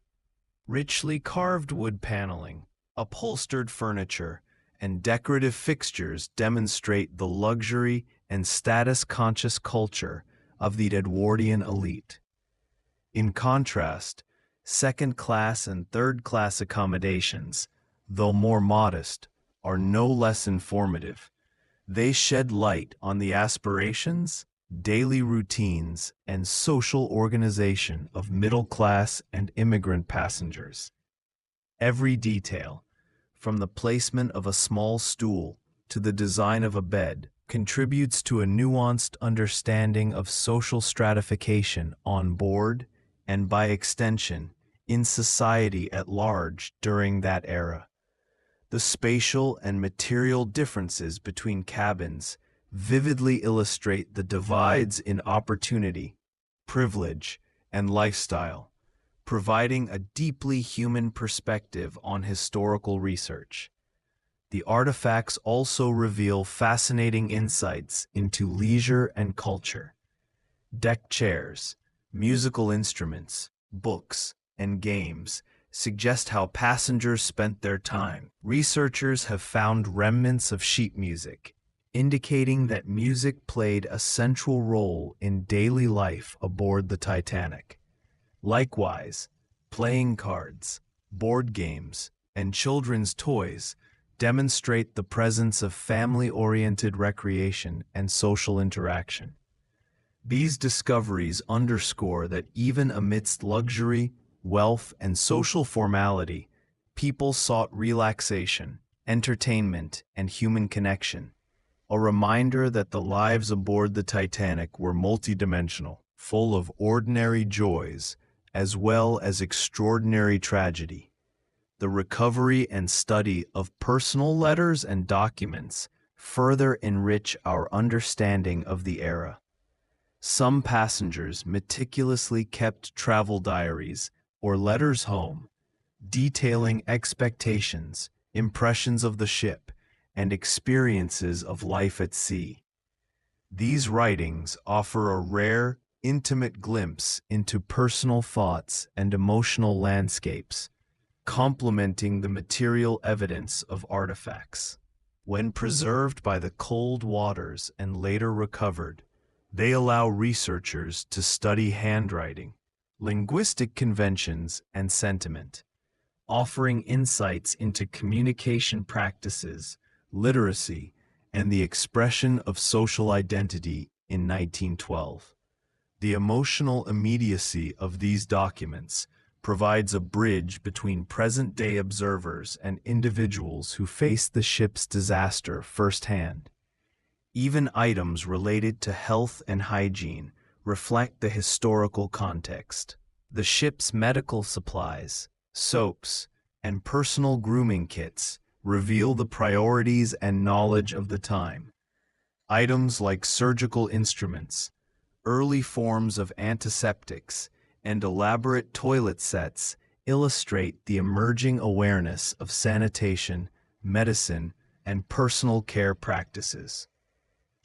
Richly carved wood paneling, upholstered furniture, and decorative fixtures demonstrate the luxury and status-conscious culture of the Edwardian elite. In contrast, second-class and third-class accommodations, though more modest, are no less informative. They shed light on the aspirations, daily routines, and social organization of middle-class and immigrant passengers. Every detail, from the placement of a small stool to the design of a bed, contributes to a nuanced understanding of social stratification on board and, by extension, in society at large during that era. The spatial and material differences between cabins vividly illustrate the divides in opportunity, privilege, and lifestyle, providing a deeply human perspective on historical research. The artifacts also reveal fascinating insights into leisure and culture. Deck chairs, musical instruments, books, and games suggest how passengers spent their time. Researchers have found remnants of sheet music, indicating that music played a central role in daily life aboard the Titanic. Likewise, playing cards, board games, and children's toys demonstrate the presence of family-oriented recreation and social interaction. These discoveries underscore that even amidst luxury, wealth, and social formality, people sought relaxation, entertainment, and human connection, a reminder that the lives aboard the Titanic were multidimensional, full of ordinary joys as well as extraordinary tragedy. The recovery and study of personal letters and documents further enrich our understanding of the era. Some passengers meticulously kept travel diaries or letters home, detailing expectations, impressions of the ship, and experiences of life at sea. These writings offer a rare, intimate glimpse into personal thoughts and emotional landscapes, complementing the material evidence of artifacts. When preserved by the cold waters and later recovered, they allow researchers to study handwriting, linguistic conventions, and sentiment, offering insights into communication practices, literacy, and the expression of social identity in 1912. The emotional immediacy of these documents provides a bridge between present-day observers and individuals who faced the ship's disaster firsthand. Even items related to health and hygiene reflect the historical context. The ship's medical supplies, soaps, and personal grooming kits reveal the priorities and knowledge of the time. Items like surgical instruments, early forms of antiseptics, and elaborate toilet sets illustrate the emerging awareness of sanitation, medicine, and personal care practices.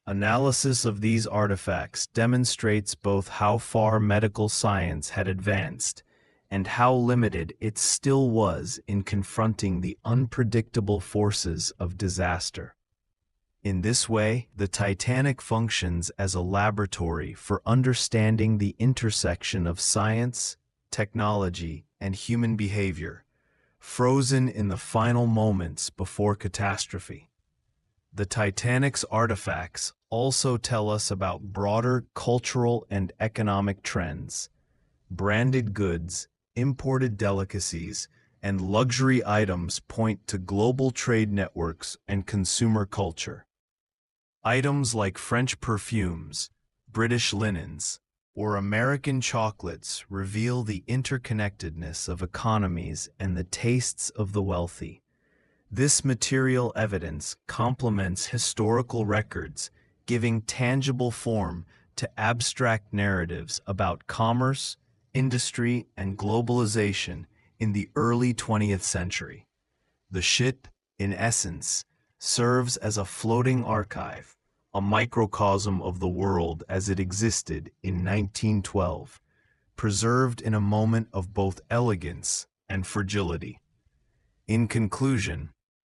Analysis of these artifacts demonstrates both how far medical science had advanced and how limited it still was in confronting the unpredictable forces of disaster. In this way, the Titanic functions as a laboratory for understanding the intersection of science, technology, and human behavior, frozen in the final moments before catastrophe. The Titanic's artifacts also tell us about broader cultural and economic trends. Branded goods, imported delicacies, and luxury items point to global trade networks and consumer culture. Items like French perfumes, British linens, or American chocolates reveal the interconnectedness of economies and the tastes of the wealthy. This material evidence complements historical records, giving tangible form to abstract narratives about commerce, industry, and globalization in the early 20th century. The ship, in essence, serves as a floating archive, a microcosm of the world as it existed in 1912, preserved in a moment of both elegance and fragility. In conclusion,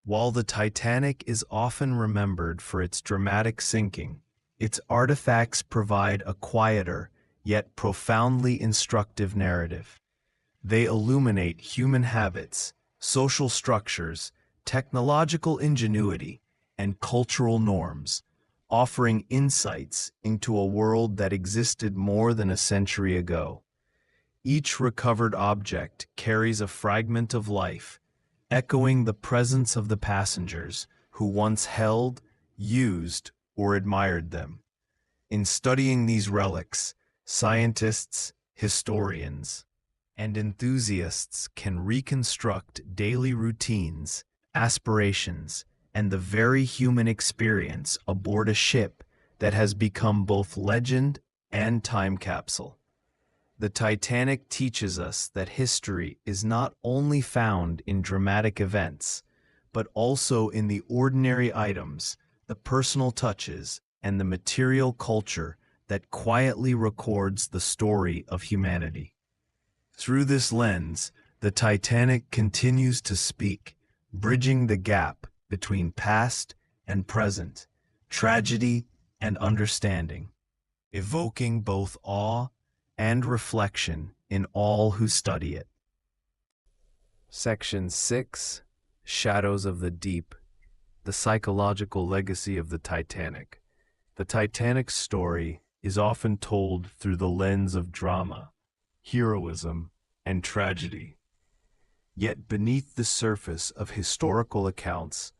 while the Titanic is often remembered for its dramatic sinking, its artifacts provide a quieter, yet profoundly instructive narrative. They illuminate human habits, social structures, technological ingenuity, and cultural norms, offering insights into a world that existed more than a century ago. Each recovered object carries a fragment of life, echoing the presence of the passengers who once held, used, or admired them. In studying these relics, scientists, historians, and enthusiasts can reconstruct daily routines, aspirations, and the very human experience aboard a ship that has become both legend and time capsule. The Titanic teaches us that history is not only found in dramatic events, but also in the ordinary items, the personal touches, and the material culture that quietly records the story of humanity. Through this lens, the Titanic continues to speak, bridging the gap between past and present, tragedy and understanding, evoking both awe and reflection in all who study it. Section 6, Shadows of the Deep, the psychological legacy of the Titanic. The Titanic's story is often told through the lens of drama, heroism, and tragedy. Yet beneath the surface of historical accounts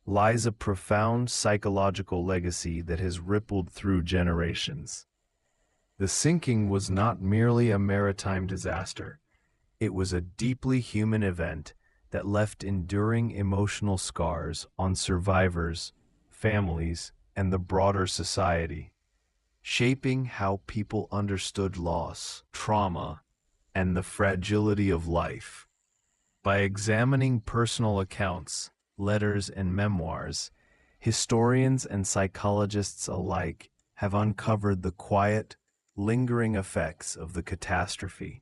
lies a profound psychological legacy that has rippled through generations. The sinking was not merely a maritime disaster. It was a deeply human event that left enduring emotional scars on survivors, families, and the broader society, shaping how people understood loss, trauma, and the fragility of life. By examining personal accounts, letters, and memoirs, historians and psychologists alike have uncovered the quiet, lingering effects of the catastrophe,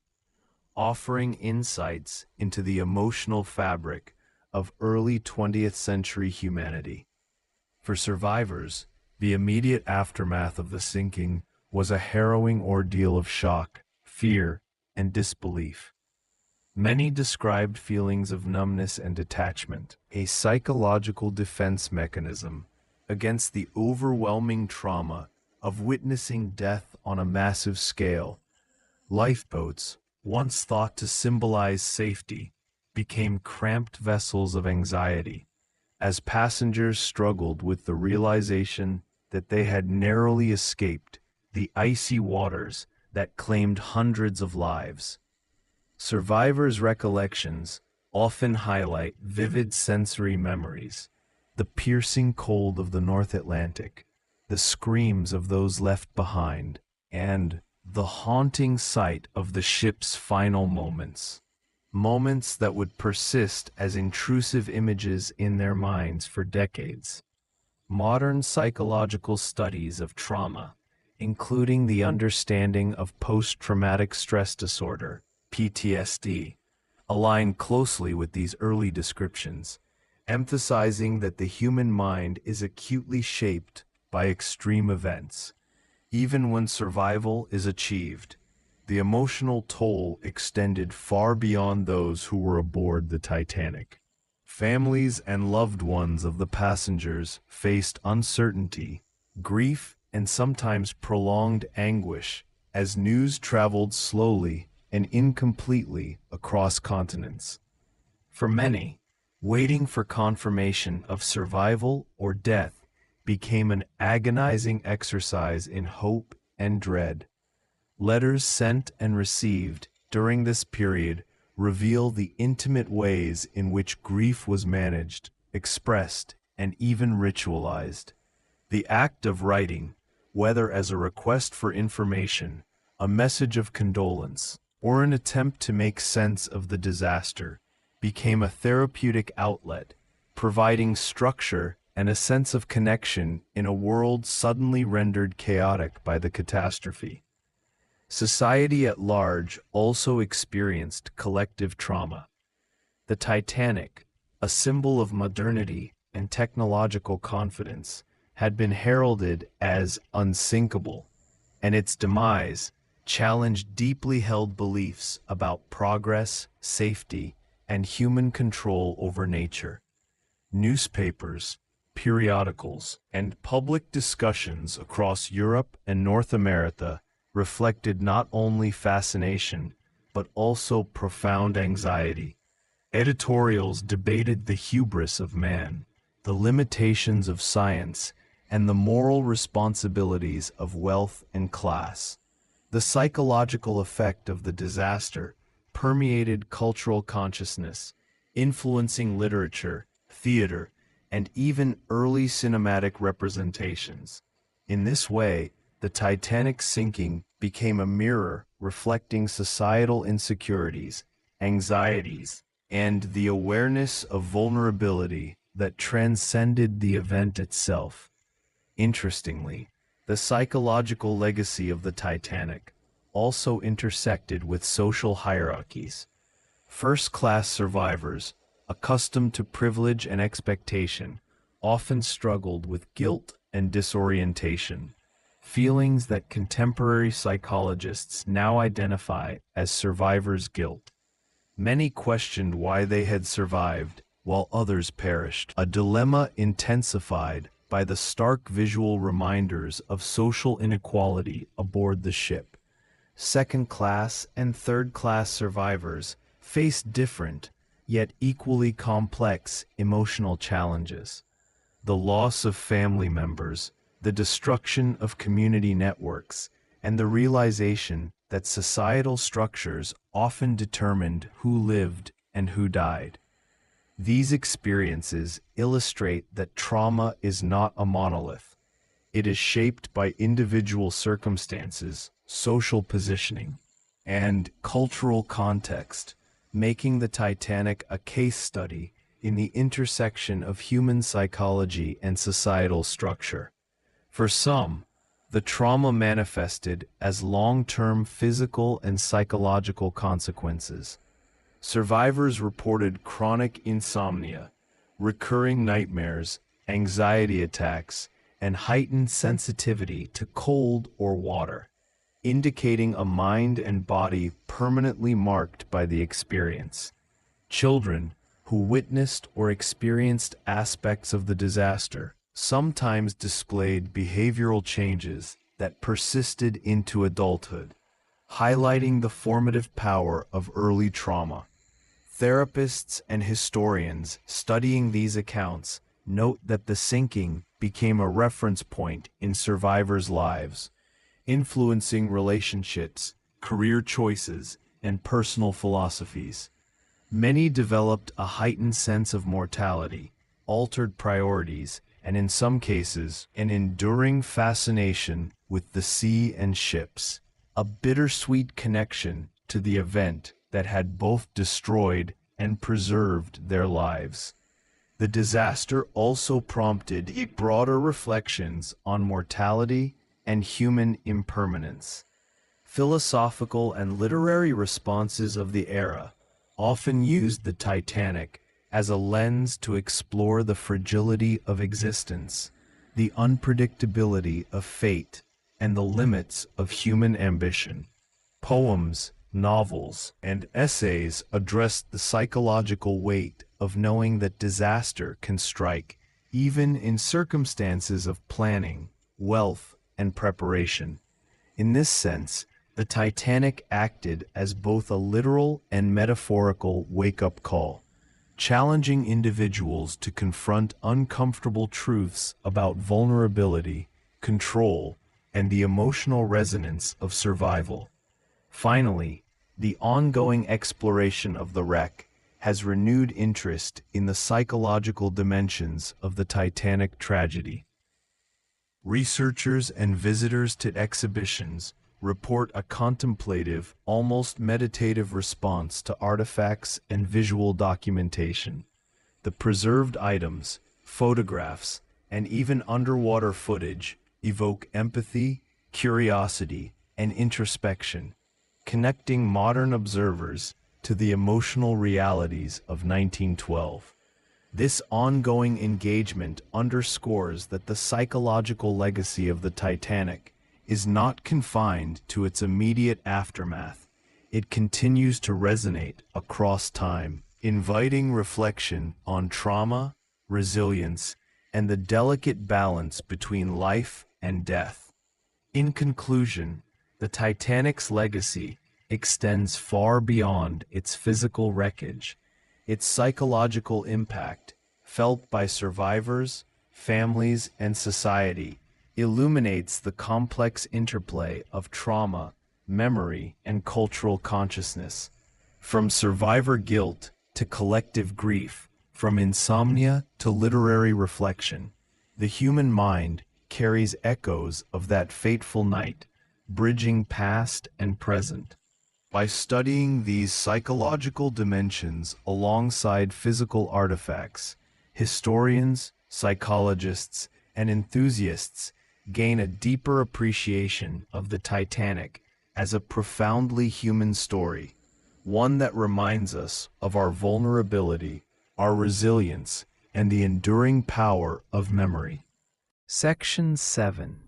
offering insights into the emotional fabric of early 20th century humanity. For survivors, the immediate aftermath of the sinking was a harrowing ordeal of shock, fear, and disbelief. Many described feelings of numbness and detachment, a psychological defense mechanism against the overwhelming trauma of witnessing death on a massive scale. Lifeboats, once thought to symbolize safety, became cramped vessels of anxiety, as passengers struggled with the realization that they had narrowly escaped the icy waters that claimed hundreds of lives. Survivors' recollections often highlight vivid sensory memories, the piercing cold of the North Atlantic, the screams of those left behind, and the haunting sight of the ship's final moments. Moments that would persist as intrusive images in their minds for decades. Modern psychological studies of trauma, including the understanding of post-traumatic stress disorder, PTSD, align closely with these early descriptions, emphasizing that the human mind is acutely shaped by extreme events. Even when survival is achieved, the emotional toll extended far beyond those who were aboard the Titanic. Families and loved ones of the passengers faced uncertainty, grief, and sometimes prolonged anguish as news traveled slowly and incompletely across continents. For many, waiting for confirmation of survival or death became an agonizing exercise in hope and dread. Letters sent and received during this period reveal the intimate ways in which grief was managed, expressed, and even ritualized. The act of writing, whether as a request for information, a message of condolence, or an attempt to make sense of the disaster, became a therapeutic outlet, providing structure and a sense of connection in a world suddenly rendered chaotic by the catastrophe. Society at large also experienced collective trauma. The Titanic, a symbol of modernity and technological confidence, had been heralded as unsinkable, and its demise challenged deeply held beliefs about progress, safety, and human control over nature. Newspapers, periodicals, and public discussions across Europe and North America reflected not only fascination, but also profound anxiety. Editorials debated the hubris of man, the limitations of science, and the moral responsibilities of wealth and class. The psychological effect of the disaster permeated cultural consciousness, influencing literature, theater, and even early cinematic representations. In this way, the Titanic's sinking became a mirror reflecting societal insecurities, anxieties, and the awareness of vulnerability that transcended the event itself. Interestingly, the psychological legacy of the Titanic also intersected with social hierarchies. First-class survivors, accustomed to privilege and expectation, often struggled with guilt and disorientation, feelings that contemporary psychologists now identify as survivor's guilt. Many questioned why they had survived while others perished, a dilemma intensified by the stark visual reminders of social inequality aboard the ship. Second-class and third-class survivors faced different, yet equally complex, emotional challenges. The loss of family members, the destruction of community networks, and the realization that societal structures often determined who lived and who died. These experiences illustrate that trauma is not a monolith. It is shaped by individual circumstances, social positioning, and cultural context, making the Titanic a case study in the intersection of human psychology and societal structure. For some, the trauma manifested as long-term physical and psychological consequences. Survivors reported chronic insomnia, recurring nightmares, anxiety attacks, and heightened sensitivity to cold or water, indicating a mind and body permanently marked by the experience. Children who witnessed or experienced aspects of the disaster sometimes displayed behavioral changes that persisted into adulthood, highlighting the formative power of early trauma. Therapists and historians studying these accounts note that the sinking became a reference point in survivors' lives, influencing relationships, career choices, and personal philosophies. Many developed a heightened sense of mortality, altered priorities, and in some cases, an enduring fascination with the sea and ships, a bittersweet connection to the event that had both destroyed and preserved their lives. The disaster also prompted broader reflections on mortality and human impermanence. Philosophical and literary responses of the era often used the Titanic as a lens to explore the fragility of existence, the unpredictability of fate, and the limits of human ambition. Poems, novels, and essays address the psychological weight of knowing that disaster can strike, even in circumstances of planning, wealth, and preparation. In this sense, the Titanic acted as both a literal and metaphorical wake-up call, challenging individuals to confront uncomfortable truths about vulnerability, control, and the emotional resonance of survival. Finally, the ongoing exploration of the wreck has renewed interest in the psychological dimensions of the Titanic tragedy. Researchers and visitors to exhibitions report a contemplative, almost meditative response to artifacts and visual documentation. The preserved items, photographs, and even underwater footage evoke empathy, curiosity, and introspection, connecting modern observers to the emotional realities of 1912. This ongoing engagement underscores that the psychological legacy of the Titanic is not confined to its immediate aftermath. It continues to resonate across time, inviting reflection on trauma, resilience, and the delicate balance between life and death. In conclusion, the Titanic's legacy extends far beyond its physical wreckage. Its psychological impact, felt by survivors, families, and society, illuminates the complex interplay of trauma, memory, and cultural consciousness. From survivor guilt to collective grief, from insomnia to literary reflection, the human mind carries echoes of that fateful night, bridging past and present. By studying these psychological dimensions alongside physical artifacts, historians, psychologists, and enthusiasts gain a deeper appreciation of the Titanic as a profoundly human story, one that reminds us of our vulnerability, our resilience, and the enduring power of memory. Section 7.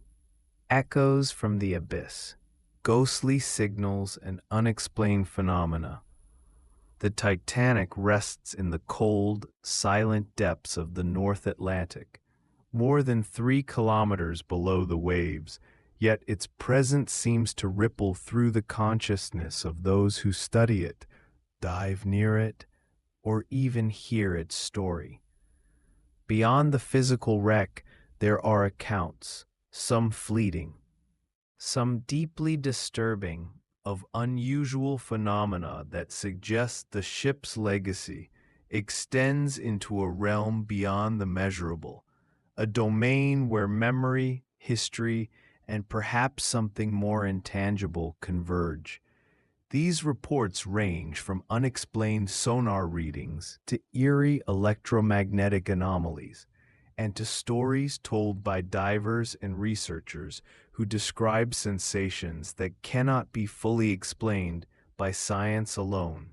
Echoes from the Abyss. Ghostly signals and unexplained phenomena. The Titanic rests in the cold, silent depths of the North Atlantic, more than 3 kilometers below the waves, yet its presence seems to ripple through the consciousness of those who study it, dive near it, or even hear its story. Beyond the physical wreck, there are accounts, some fleeting, some deeply disturbing, of unusual phenomena that suggest the ship's legacy extends into a realm beyond the measurable, a domain where memory, history, and perhaps something more intangible converge. These reports range from unexplained sonar readings to eerie electromagnetic anomalies, and to stories told by divers and researchers who describe sensations that cannot be fully explained by science alone.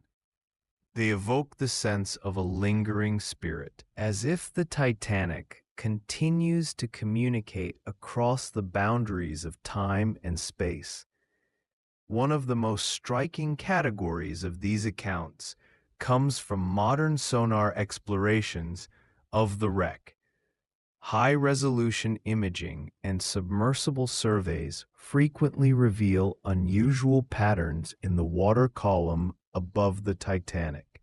They evoke the sense of a lingering spirit, as if the Titanic continues to communicate across the boundaries of time and space. One of the most striking categories of these accounts comes from modern sonar explorations of the wreck. High-resolution imaging and submersible surveys frequently reveal unusual patterns in the water column above the Titanic.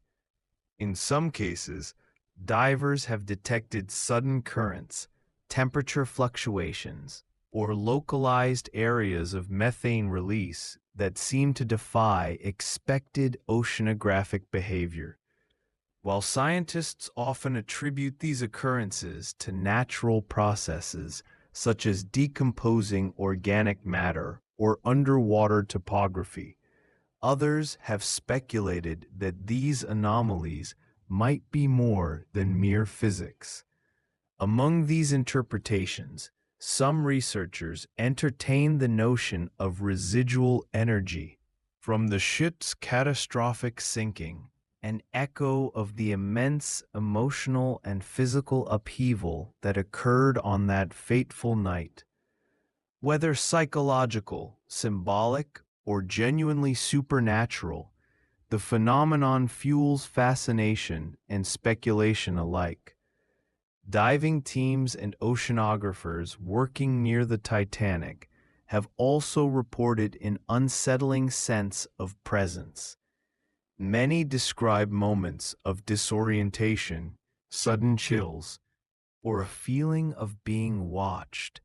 In some cases, divers have detected sudden currents, temperature fluctuations, or localized areas of methane release that seem to defy expected oceanographic behavior. While scientists often attribute these occurrences to natural processes such as decomposing organic matter or underwater topography, others have speculated that these anomalies might be more than mere physics. Among these interpretations, some researchers entertain the notion of residual energy from the ship's catastrophic sinking an echo of the immense emotional and physical upheaval that occurred on that fateful night. Whether psychological, symbolic, or genuinely supernatural, the phenomenon fuels fascination and speculation alike. Diving teams and oceanographers working near the Titanic have also reported an unsettling sense of presence. Many describe moments of disorientation, sudden chills, or a feeling of being watched,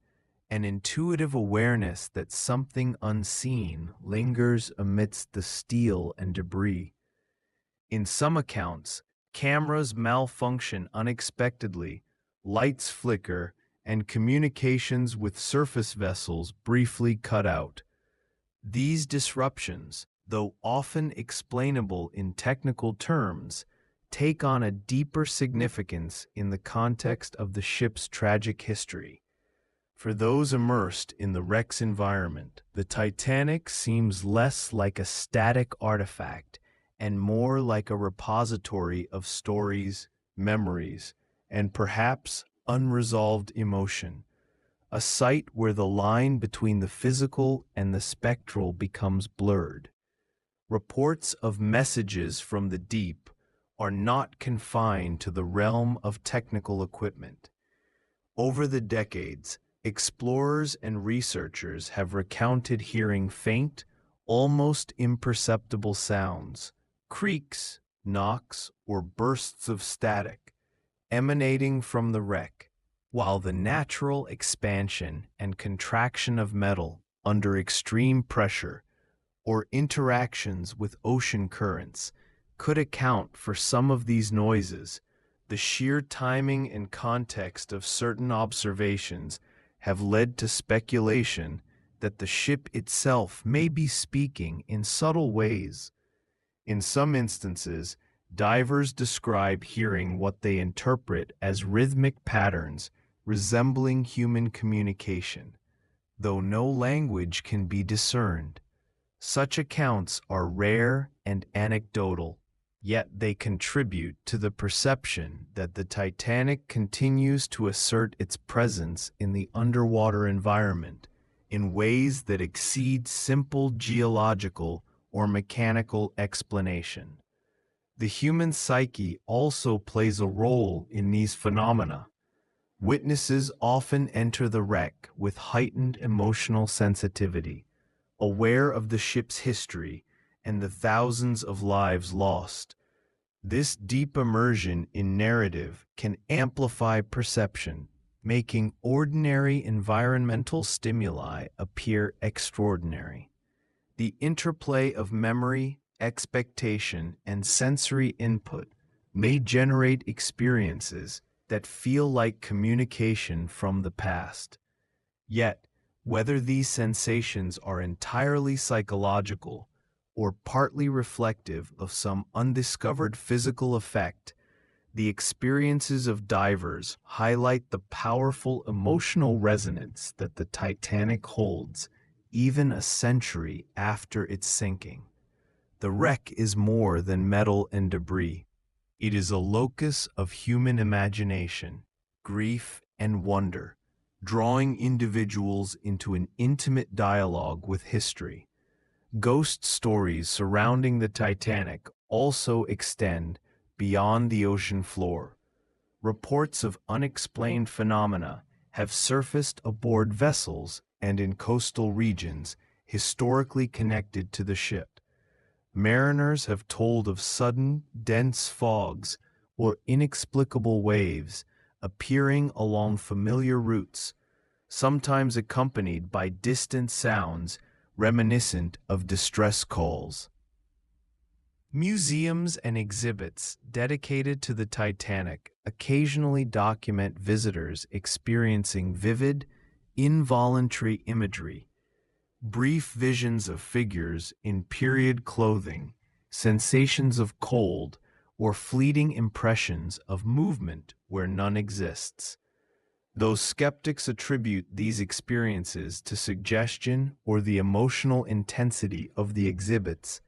an intuitive awareness that something unseen lingers amidst the steel and debris. In some accounts, cameras malfunction unexpectedly, lights flicker, and communications with surface vessels briefly cut out. These disruptions, though often explainable in technical terms, take on a deeper significance in the context of the ship's tragic history. For those immersed in the wreck's environment, the Titanic seems less like a static artifact and more like a repository of stories, memories, and perhaps unresolved emotion, a site where the line between the physical and the spectral becomes blurred. Reports of messages from the deep are not confined to the realm of technical equipment. Over the decades, explorers and researchers have recounted hearing faint, almost imperceptible sounds, creaks, knocks, or bursts of static, emanating from the wreck, while the natural expansion and contraction of metal under extreme pressure or interactions with ocean currents could account for some of these noises. The sheer timing and context of certain observations have led to speculation that the ship itself may be speaking in subtle ways. In some instances, divers describe hearing what they interpret as rhythmic patterns resembling human communication, though no language can be discerned. Such accounts are rare and anecdotal, yet they contribute to the perception that the Titanic continues to assert its presence in the underwater environment in ways that exceed simple geological or mechanical explanation. The human psyche also plays a role in these phenomena. Witnesses often enter the wreck with heightened emotional sensitivity, aware of the ship's history and the thousands of lives lost. This deep immersion in narrative can amplify perception, making ordinary environmental stimuli appear extraordinary. The interplay of memory, expectation, and sensory input may generate experiences that feel like communication from the past. Yet, whether these sensations are entirely psychological or partly reflective of some undiscovered physical effect, the experiences of divers highlight the powerful emotional resonance that the Titanic holds, even a century after its sinking. The wreck is more than metal and debris. It is a locus of human imagination, grief, and wonder, drawing individuals into an intimate dialogue with history. Ghost stories surrounding the Titanic also extend beyond the ocean floor. Reports of unexplained phenomena have surfaced aboard vessels and in coastal regions historically connected to the ship. Mariners have told of sudden, dense fogs or inexplicable waves appearing along familiar routes, sometimes accompanied by distant sounds reminiscent of distress calls. Museums and exhibits dedicated to the Titanic occasionally document visitors experiencing vivid, involuntary imagery, brief visions of figures in period clothing, sensations of cold, or fleeting impressions of movement where none exists. Though skeptics attribute these experiences to suggestion or the emotional intensity of the exhibits,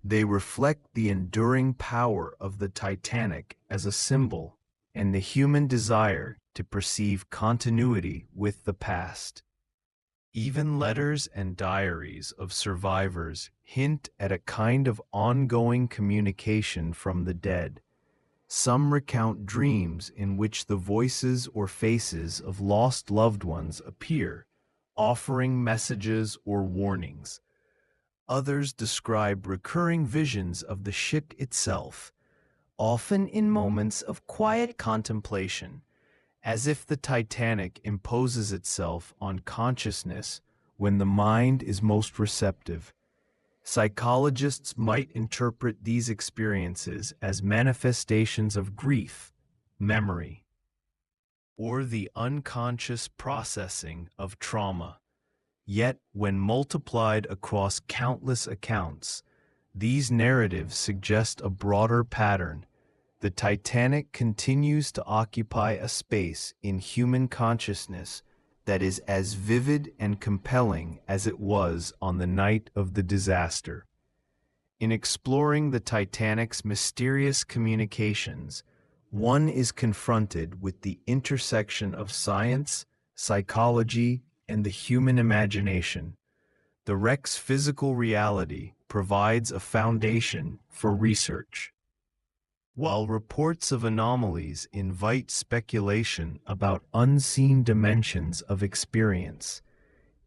They reflect the enduring power of the Titanic as a symbol and the human desire to perceive continuity with the past. Even letters and diaries of survivors hint at a kind of ongoing communication from the dead. Some recount dreams in which the voices or faces of lost loved ones appear, offering messages or warnings. Others describe recurring visions of the ship itself, often in moments of quiet contemplation, as if the Titanic imposes itself on consciousness when the mind is most receptive. Psychologists might interpret these experiences as manifestations of grief, memory, or the unconscious processing of trauma. Yet, when multiplied across countless accounts, these narratives suggest a broader pattern. The Titanic continues to occupy a space in human consciousness that is as vivid and compelling as it was on the night of the disaster. In exploring the Titanic's mysterious communications, one is confronted with the intersection of science, psychology, and the human imagination. The wreck's physical reality provides a foundation for research, while reports of anomalies invite speculation about unseen dimensions of experience.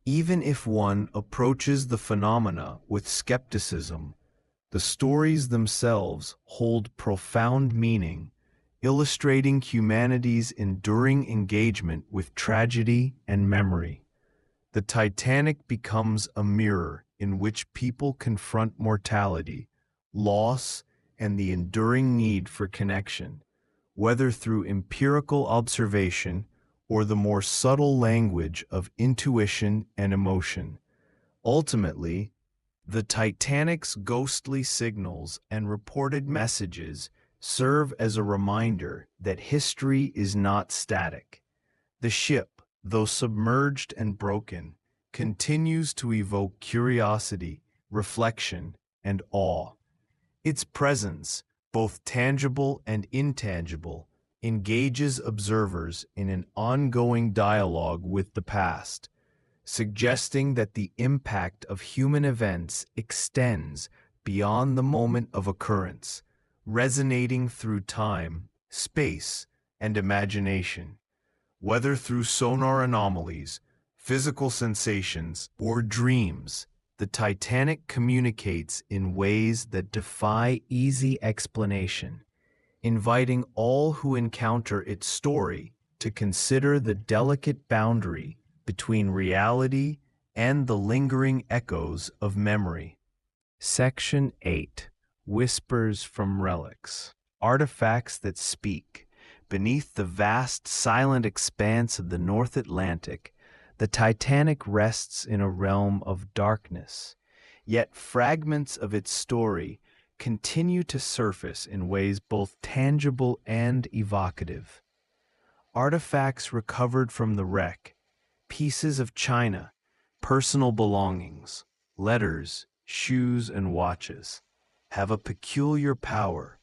Even if one approaches the phenomena with skepticism, the stories themselves hold profound meaning, illustrating humanity's enduring engagement with tragedy and memory. The Titanic becomes a mirror in which people confront mortality, loss, and the enduring need for connection, whether through empirical observation or the more subtle language of intuition and emotion. Ultimately, the Titanic's ghostly signals and reported messages serve as a reminder that history is not static. The ship, though submerged and broken, continues to evoke curiosity, reflection, and awe. Its presence, both tangible and intangible, engages observers in an ongoing dialogue with the past, suggesting that the impact of human events extends beyond the moment of occurrence, resonating through time, space, and imagination. Whether through sonar anomalies, physical sensations, or dreams, the Titanic communicates in ways that defy easy explanation, inviting all who encounter its story to consider the delicate boundary between reality and the lingering echoes of memory. Section 8. Whispers from Relics. Artifacts that speak. Beneath the vast, silent expanse of the North Atlantic, the Titanic rests in a realm of darkness, yet fragments of its story continue to surface in ways both tangible and evocative. Artifacts recovered from the wreck, pieces of china, personal belongings, letters, shoes, and watches, have a peculiar power.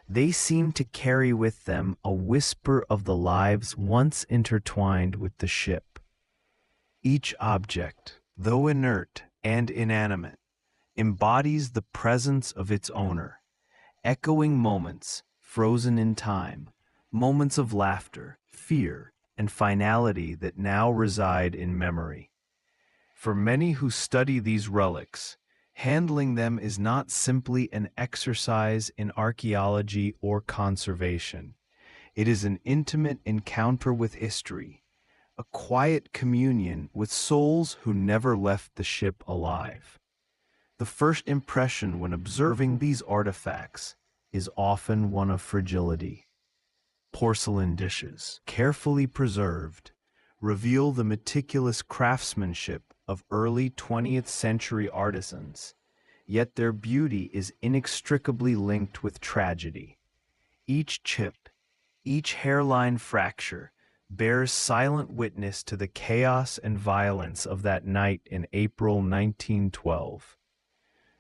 They seem to carry with them a whisper of the lives once intertwined with the ship. Each object, though inert and inanimate, embodies the presence of its owner, echoing moments frozen in time, moments of laughter, fear, and finality that now reside in memory. For many who study these relics, handling them is not simply an exercise in archaeology or conservation. It is an intimate encounter with history, a quiet communion with souls who never left the ship alive. The first impression when observing these artifacts is often one of fragility. Porcelain dishes, carefully preserved, reveal the meticulous craftsmanship of early 20th century artisans, yet their beauty is inextricably linked with tragedy. Each chip, each hairline fracture, bears silent witness to the chaos and violence of that night in April 1912.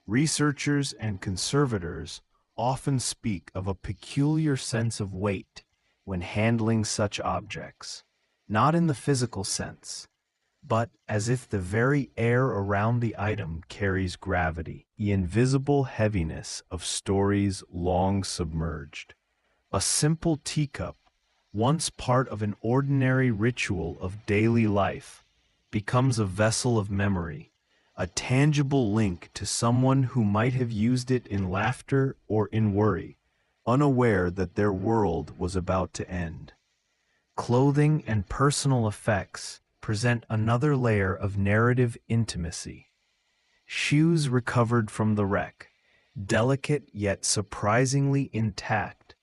Researchers and conservators often speak of a peculiar sense of weight when handling such objects, not in the physical sense, but as if the very air around the item carries gravity, the invisible heaviness of stories long submerged. A simple teacup, once part of an ordinary ritual of daily life, becomes a vessel of memory, a tangible link to someone who might have used it in laughter or in worry, unaware that their world was about to end. Clothing and personal effects present another layer of narrative intimacy. Shoes recovered from the wreck, delicate yet surprisingly intact,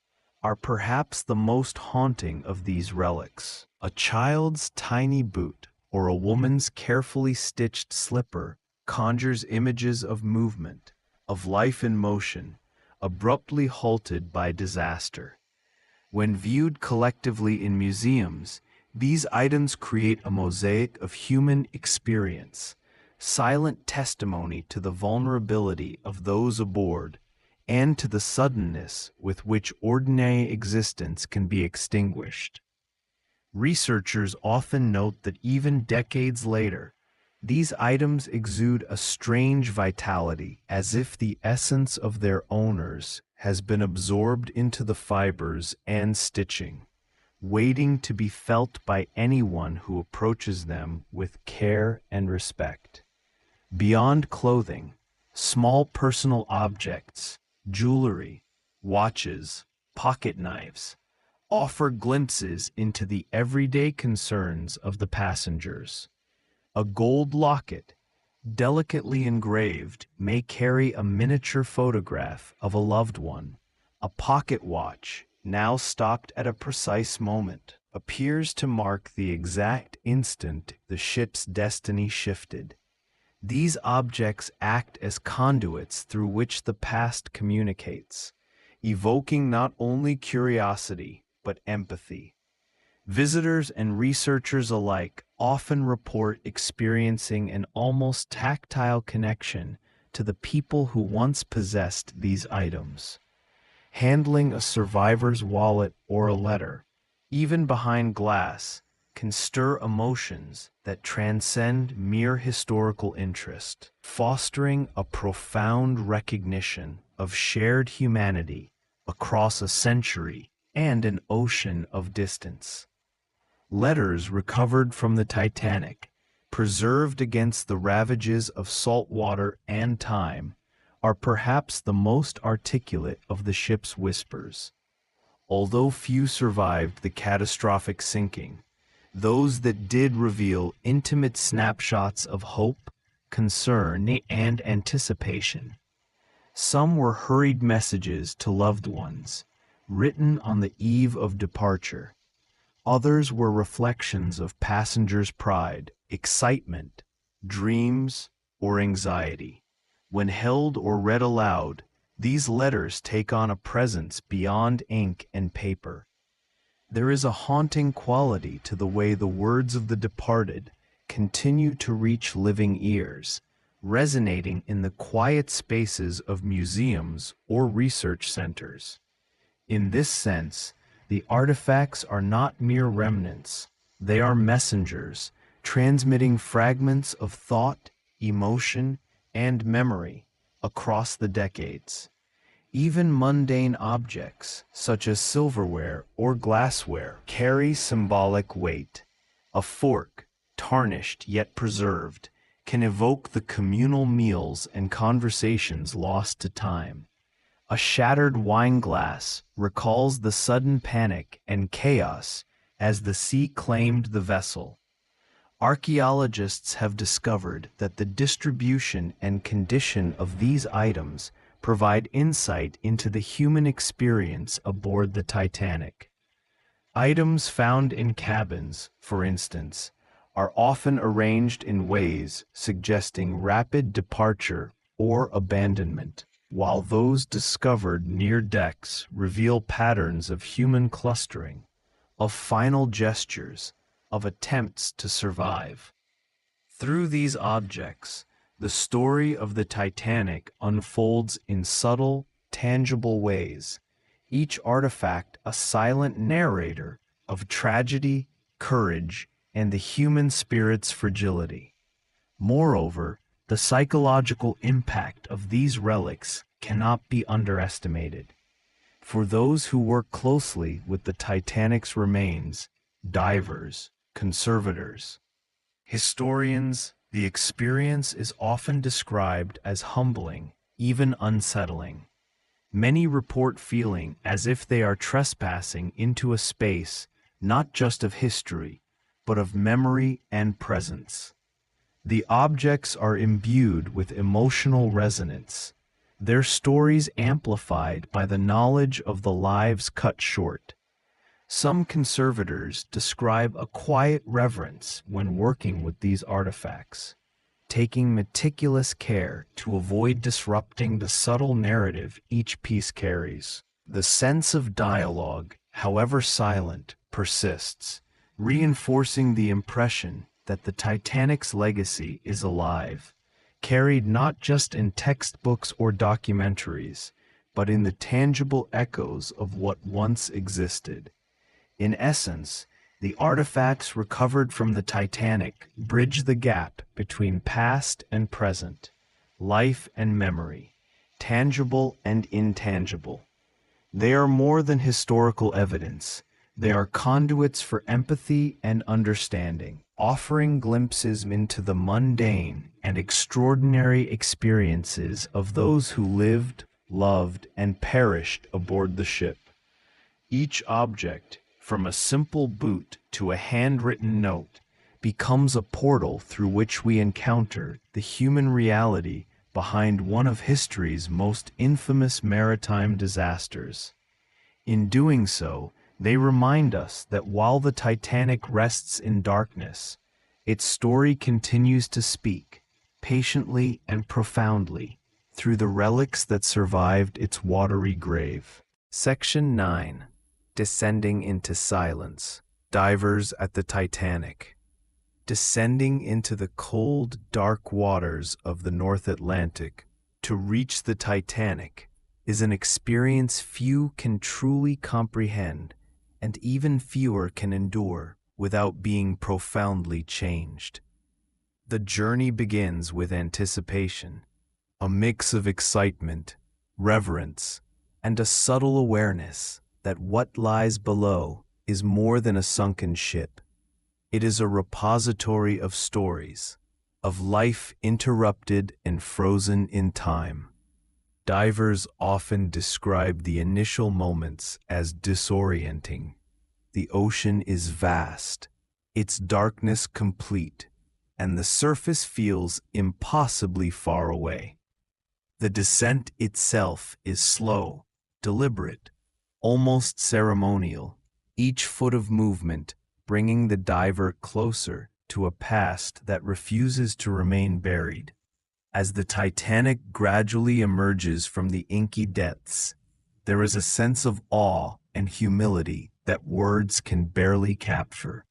are perhaps the most haunting of these relics. A child's tiny boot or a woman's carefully stitched slipper conjures images of movement, of life in motion, abruptly halted by disaster. When viewed collectively in museums, these items create a mosaic of human experience, silent testimony to the vulnerability of those aboard and to the suddenness with which ordinary existence can be extinguished. Researchers often note that even decades later, these items exude a strange vitality, as if the essence of their owners has been absorbed into the fibers and stitching, waiting to be felt by anyone who approaches them with care and respect. Beyond clothing, small personal objects, jewelry, watches, pocket knives, offer glimpses into the everyday concerns of the passengers. A gold locket, delicately engraved, may carry a miniature photograph of a loved one. A pocket watch, now stopped at a precise moment, appears to mark the exact instant the ship's destiny shifted. These objects act as conduits through which the past communicates, evoking not only curiosity but empathy. Visitors and researchers alike often report experiencing an almost tactile connection to the people who once possessed these items. Handling a survivor's wallet or a letter, even behind glass, can stir emotions that transcend mere historical interest, fostering a profound recognition of shared humanity across a century and an ocean of distance. Letters recovered from the Titanic, preserved against the ravages of salt water and time, are perhaps the most articulate of the ship's whispers. Although few survived the catastrophic sinking, those that did reveal intimate snapshots of hope, concern, and anticipation. Some were hurried messages to loved ones, written on the eve of departure. Others were reflections of passengers' pride, excitement, dreams, or anxiety. When held or read aloud, these letters take on a presence beyond ink and paper. There is a haunting quality to the way the words of the departed continue to reach living ears, resonating in the quiet spaces of museums or research centers. In this sense, the artifacts are not mere remnants, they are messengers, transmitting fragments of thought, emotion, and memory across the decades. Even mundane objects, such as silverware or glassware, carry symbolic weight. A fork, tarnished yet preserved, can evoke the communal meals and conversations lost to time. A shattered wine glass recalls the sudden panic and chaos as the sea claimed the vessel. Archaeologists have discovered that the distribution and condition of these items provide insight into the human experience aboard the Titanic. Items found in cabins, for instance, are often arranged in ways suggesting rapid departure or abandonment, while those discovered near decks reveal patterns of human clustering, of final gestures, of attempts to survive. Through these objects, The story of the Titanic unfolds in subtle, tangible ways, each artifact a silent narrator of tragedy, courage, and the human spirit's fragility. Moreover, the psychological impact of these relics cannot be underestimated. For those who work closely with the Titanic's remains, divers, conservators, historians, the experience is often described as humbling, even unsettling. Many report feeling as if they are trespassing into a space not just of history, but of memory and presence. The objects are imbued with emotional resonance, their stories amplified by the knowledge of the lives cut short. Some conservators describe a quiet reverence when working with these artifacts, taking meticulous care to avoid disrupting the subtle narrative each piece carries. The sense of dialogue, however silent, persists, reinforcing the impression that the Titanic's legacy is alive, carried not just in textbooks or documentaries, but in the tangible echoes of what once existed. In essence, the artifacts recovered from the Titanic bridge the gap between past and present, life and memory, tangible and intangible. They are more than historical evidence. They are conduits for empathy and understanding, offering glimpses into the mundane and extraordinary experiences of those who lived, loved, and perished aboard the ship. Each object, from a simple boot to a handwritten note, becomes a portal through which we encounter the human reality behind one of history's most infamous maritime disasters. In doing so, they remind us that while the Titanic rests in darkness, its story continues to speak, patiently and profoundly, through the relics that survived its watery grave. Section 9. Descending into silence. Divers at the Titanic. Descending into the cold, dark waters of the North Atlantic to reach the Titanic is an experience few can truly comprehend, and even fewer can endure without being profoundly changed. The journey begins with anticipation, a mix of excitement, reverence, and a subtle awareness that what lies below is more than a sunken ship. It is a repository of stories, of life interrupted and frozen in time. Divers often describe the initial moments as disorienting. The ocean is vast, its darkness complete, and the surface feels impossibly far away. The descent itself is slow, deliberate, almost ceremonial, each foot of movement bringing the diver closer to a past that refuses to remain buried. As the Titanic gradually emerges from the inky depths, there is a sense of awe and humility that words can barely capture.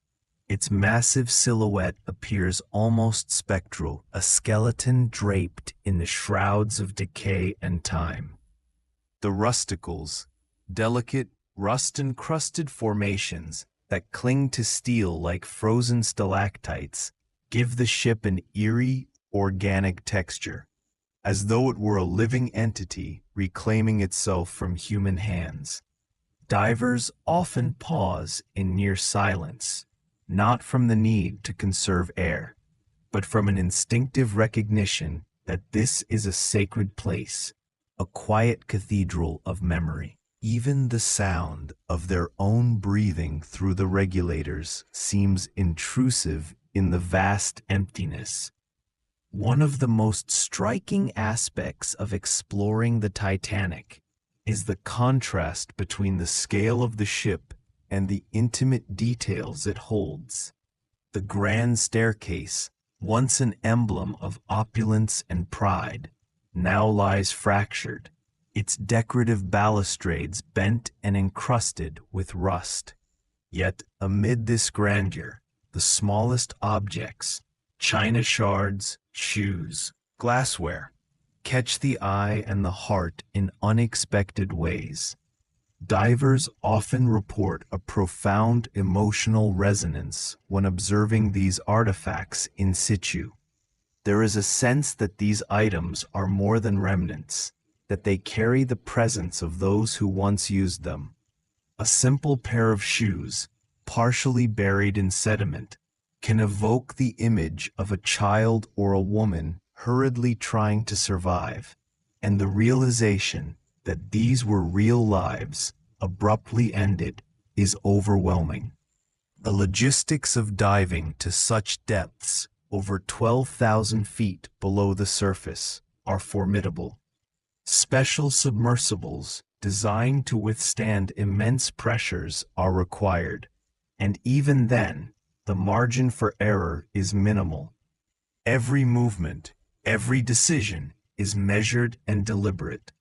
Its massive silhouette appears almost spectral, a skeleton draped in the shrouds of decay and time. The rusticles, delicate, rust-encrusted formations that cling to steel like frozen stalactites, give the ship an eerie, organic texture, as though it were a living entity reclaiming itself from human hands. Divers often pause in near silence, not from the need to conserve air, but from an instinctive recognition that this is a sacred place, a quiet cathedral of memory. Even the sound of their own breathing through the regulators seems intrusive in the vast emptiness. One of the most striking aspects of exploring the Titanic is the contrast between the scale of the ship and the intimate details it holds. The grand staircase, once an emblem of opulence and pride, now lies fractured, its decorative balustrades bent and encrusted with rust. Yet amid this grandeur, the smallest objects, china shards, shoes, Glassware. Catch the eye and the heart in unexpected ways. Divers often report a profound emotional resonance when observing these artifacts in situ. There is a sense that these items are more than remnants, that they carry the presence of those who once used them. A simple pair of shoes, partially buried in sediment, can evoke the image of a child or a woman hurriedly trying to survive, and the realization that these were real lives, abruptly ended, is overwhelming. The logistics of diving to such depths, over 12,000 feet below the surface, are formidable. Special submersibles designed to withstand immense pressures are required, and even then, the margin for error is minimal. Every movement, every decision is measured and deliberate.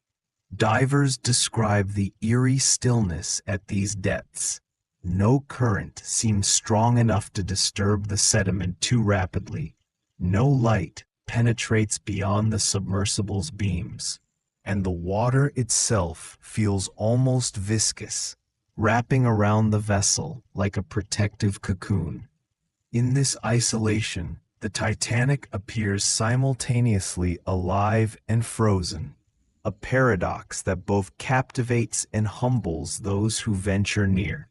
Divers describe the eerie stillness at these depths. No current seems strong enough to disturb the sediment too rapidly. No light penetrates beyond the submersible's beams, and the water itself feels almost viscous, wrapping around the vessel like a protective cocoon. In this isolation, the Titanic appears simultaneously alive and frozen, a paradox that both captivates and humbles those who venture near.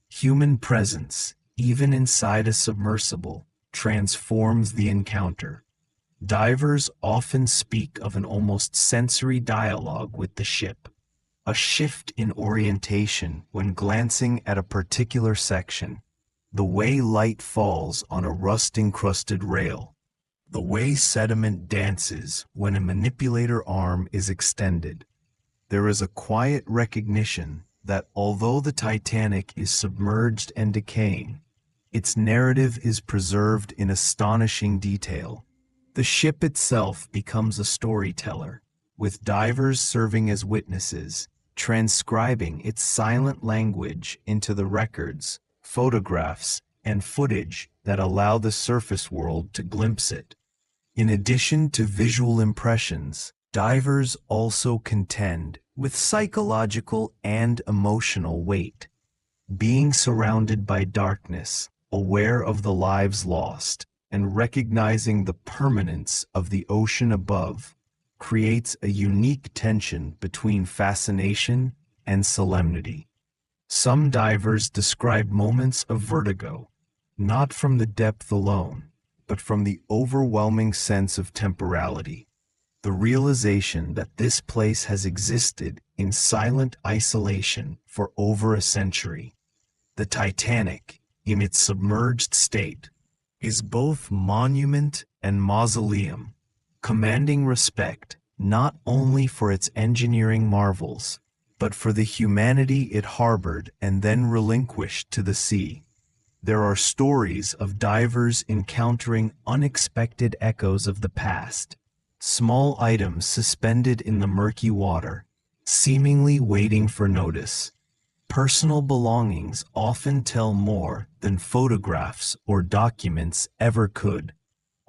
Human presence, even inside a submersible, transforms the encounter. Divers often speak of an almost sensory dialogue with the ship, a shift in orientation when glancing at a particular section, the way light falls on a rust-encrusted rail, the way sediment dances when a manipulator arm is extended. There is a quiet recognition that although the Titanic is submerged and decaying, its narrative is preserved in astonishing detail. The ship itself becomes a storyteller, with divers serving as witnesses, transcribing its silent language into the records, photographs, and footage that allow the surface world to glimpse it. In addition to visual impressions, divers also contend with psychological and emotional weight. Being surrounded by darkness, aware of the lives lost, and recognizing the permanence of the ocean above, creates a unique tension between fascination and solemnity. Some divers describe moments of vertigo, not from the depth alone, but from the overwhelming sense of temporality, the realization that this place has existed in silent isolation for over a century. The Titanic, in its submerged state, is both monument and mausoleum, commanding respect not only for its engineering marvels, but for the humanity it harbored and then relinquished to the sea. There are stories of divers encountering unexpected echoes of the past, small items suspended in the murky water, seemingly waiting for notice. Personal belongings often tell more than photographs or documents ever could.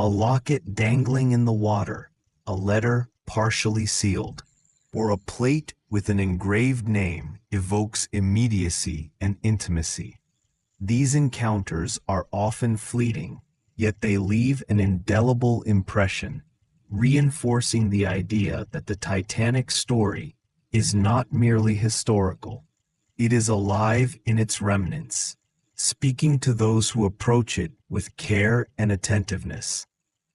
A locket dangling in the water, a letter partially sealed, or a plate with an engraved name evokes immediacy and intimacy. These encounters are often fleeting, yet they leave an indelible impression, reinforcing the idea that the Titanic story is not merely historical. It is alive in its remnants, speaking to those who approach it with care and attentiveness.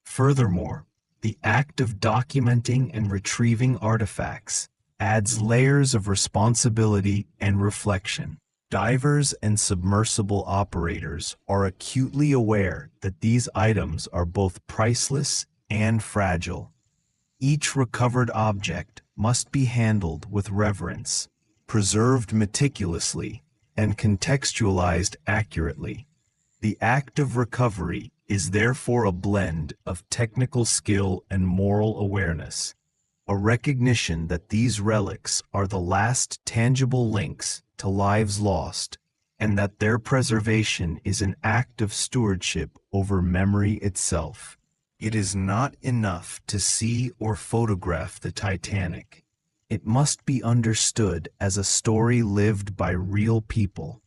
Furthermore, the act of documenting and retrieving artifacts adds layers of responsibility and reflection. Divers and submersible operators are acutely aware that these items are both priceless and fragile. Each recovered object must be handled with reverence, preserved meticulously, and contextualized accurately. The act of recovery is therefore a blend of technical skill and moral awareness, a recognition that these relics are the last tangible links to lives lost, and that their preservation is an act of stewardship over memory itself. It is not enough to see or photograph the Titanic. It must be understood as a story lived by real people,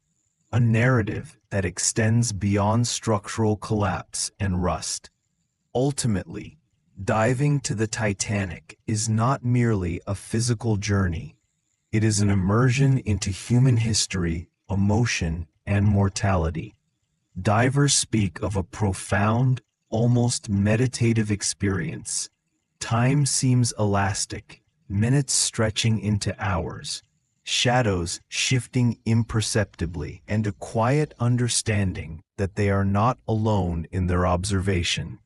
a narrative that extends beyond structural collapse and rust. Ultimately, diving to the Titanic is not merely a physical journey. It is an immersion into human history, emotion, and mortality. Divers speak of a profound, almost meditative experience. Time seems elastic, minutes stretching into hours, shadows shifting imperceptibly, and a quiet understanding that they are not alone in their observation.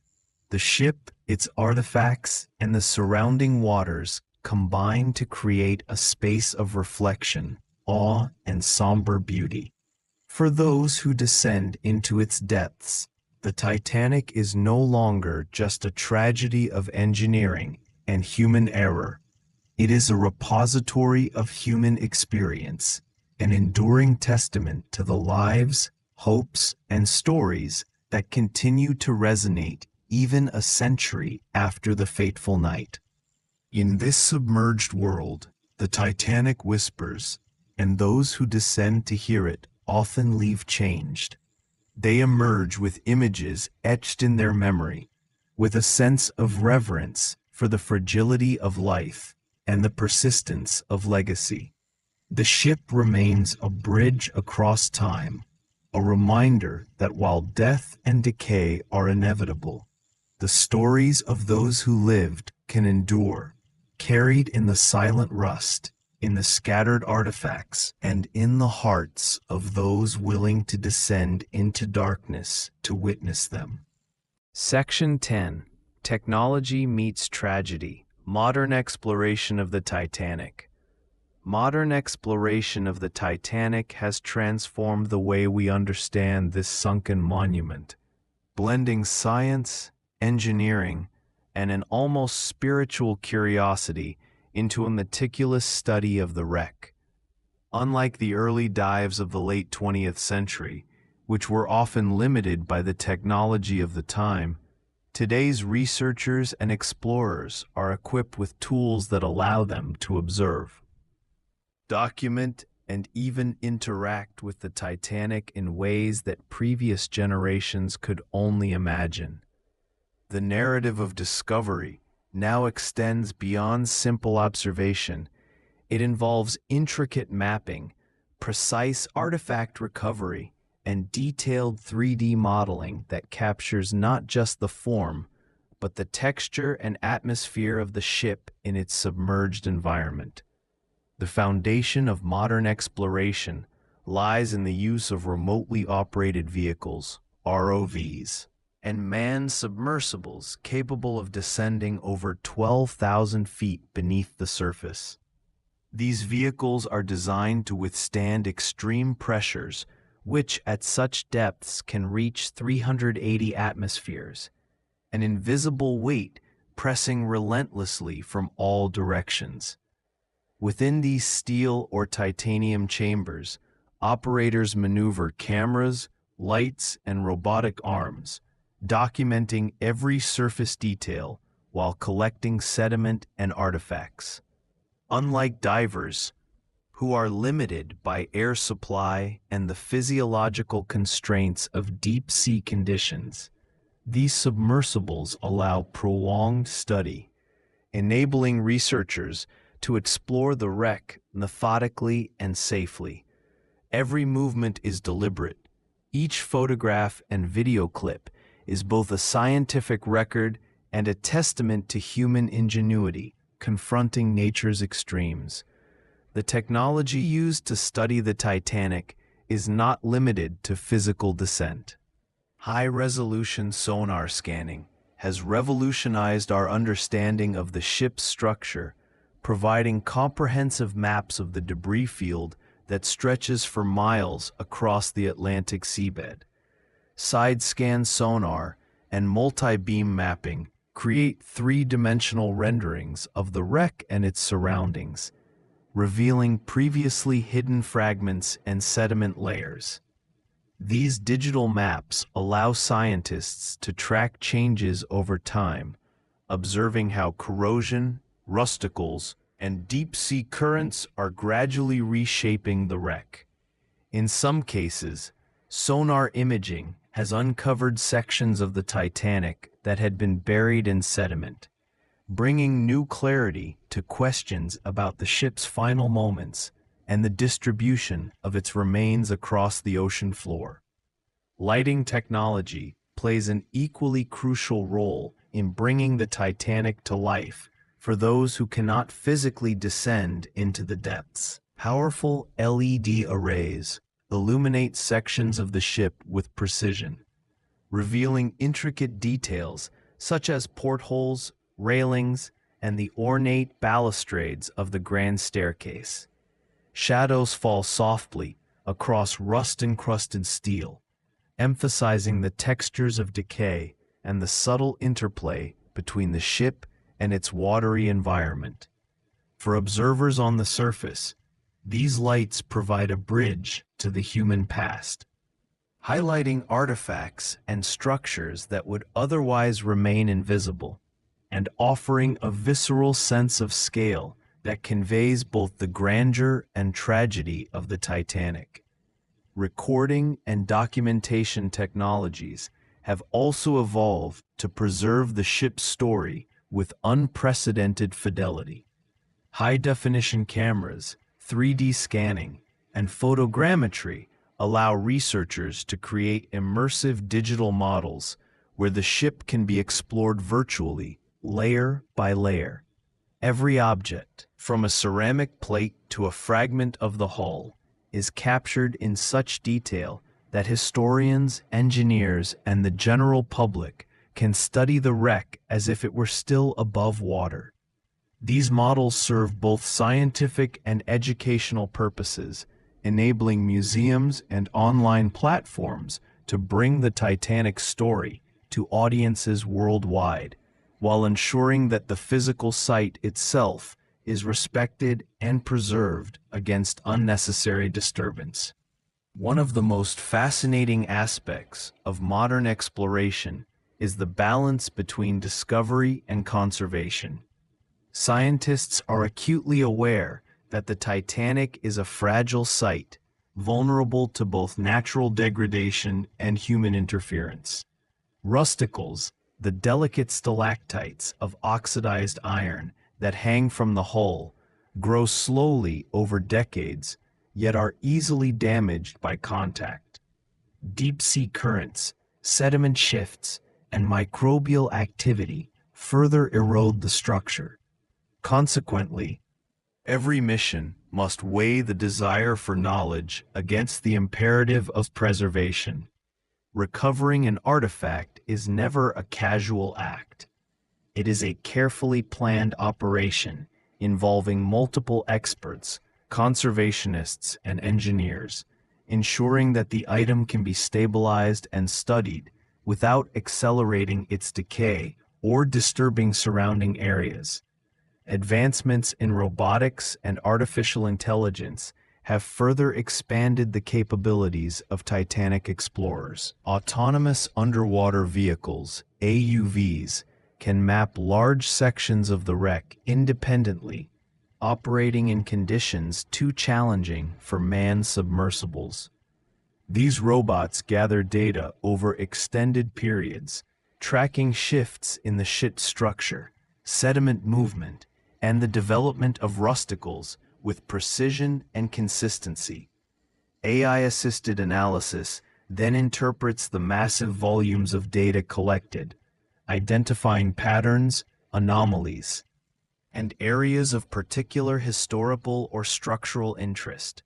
The ship, its artifacts, and the surrounding waters combine to create a space of reflection, awe, and somber beauty. For those who descend into its depths, the Titanic is no longer just a tragedy of engineering and human error. It is a repository of human experience, an enduring testament to the lives, hopes, and stories that continue to resonate even a century after the fateful night. In this submerged world, the Titanic whispers, and those who descend to hear it often leave changed. They emerge with images etched in their memory, with a sense of reverence for the fragility of life and the persistence of legacy. The ship remains a bridge across time, a reminder that while death and decay are inevitable, the stories of those who lived can endure, carried in the silent rust, in the scattered artifacts, and in the hearts of those willing to descend into darkness to witness them. Section 10. Technology meets tragedy. Modern exploration of the Titanic. Modern exploration of the Titanic has transformed the way we understand this sunken monument, blending science, engineering, and an almost spiritual curiosity into a meticulous study of the wreck. Unlike the early dives of the late 20th century, which were often limited by the technology of the time, today's researchers and explorers are equipped with tools that allow them to observe, document, and even interact with the Titanic in ways that previous generations could only imagine. The narrative of discovery now extends beyond simple observation. It involves intricate mapping, precise artifact recovery, and detailed 3D modeling that captures not just the form, but the texture and atmosphere of the ship in its submerged environment. The foundation of modern exploration lies in the use of remotely operated vehicles, ROVs, and manned submersibles capable of descending over 12,000 feet beneath the surface. These vehicles are designed to withstand extreme pressures, which at such depths can reach 380 atmospheres, an invisible weight pressing relentlessly from all directions. Within these steel or titanium chambers, operators maneuver cameras, lights, and robotic arms, documenting every surface detail while collecting sediment and artifacts. Unlike divers, who are limited by air supply and the physiological constraints of deep-sea conditions, these submersibles allow prolonged study, enabling researchers to explore the wreck methodically and safely. Every movement is deliberate. Each photograph and video clip is both a scientific record and a testament to human ingenuity confronting nature's extremes. The technology used to study the Titanic is not limited to physical descent. High-resolution sonar scanning has revolutionized our understanding of the ship's structure, providing comprehensive maps of the debris field that stretches for miles across the Atlantic seabed. Side-scan sonar and multi-beam mapping create three-dimensional renderings of the wreck and its surroundings, revealing previously hidden fragments and sediment layers. These digital maps allow scientists to track changes over time, observing how corrosion, rusticles, and deep-sea currents are gradually reshaping the wreck. In some cases, sonar imaging has uncovered sections of the Titanic that had been buried in sediment, bringing new clarity to questions about the ship's final moments and the distribution of its remains across the ocean floor. Lighting technology plays an equally crucial role in bringing the Titanic to life for those who cannot physically descend into the depths. Powerful LED arrays illuminate sections of the ship with precision, revealing intricate details such as portholes, railings, and the ornate balustrades of the grand staircase. Shadows fall softly across rust-encrusted steel, emphasizing the textures of decay and the subtle interplay between the ship and its watery environment. For observers on the surface, these lights provide a bridge to the human past, highlighting artifacts and structures that would otherwise remain invisible, and offering a visceral sense of scale that conveys both the grandeur and tragedy of the Titanic. Recording and documentation technologies have also evolved to preserve the ship's story with unprecedented fidelity. High-definition cameras, 3D scanning, and photogrammetry allow researchers to create immersive digital models where the ship can be explored virtually, layer by layer. Every object, from a ceramic plate to a fragment of the hull, is captured in such detail that historians, engineers, and the general public can study the wreck as if it were still above water. These models serve both scientific and educational purposes, enabling museums and online platforms to bring the Titanic story to audiences worldwide, while ensuring that the physical site itself is respected and preserved against unnecessary disturbance. One of the most fascinating aspects of modern exploration is the balance between discovery and conservation. Scientists are acutely aware that the Titanic is a fragile site, vulnerable to both natural degradation and human interference. Rusticles, the delicate stalactites of oxidized iron that hang from the hull, grow slowly over decades, yet are easily damaged by contact. Deep-sea currents, sediment shifts, and microbial activity further erode the structure. Consequently, every mission must weigh the desire for knowledge against the imperative of preservation. Recovering an artifact is never a casual act. It is a carefully planned operation involving multiple experts, conservationists, and engineers, ensuring that the item can be stabilized and studied without accelerating its decay or disturbing surrounding areas. Advancements in robotics and artificial intelligence have further expanded the capabilities of Titanic explorers. Autonomous underwater vehicles, AUVs, can map large sections of the wreck independently, operating in conditions too challenging for manned submersibles. These robots gather data over extended periods, tracking shifts in the ship's structure, sediment movement, and the development of rusticles with precision and consistency. AI-assisted analysis then interprets the massive volumes of data collected, identifying patterns, anomalies, and areas of particular historical or structural interest.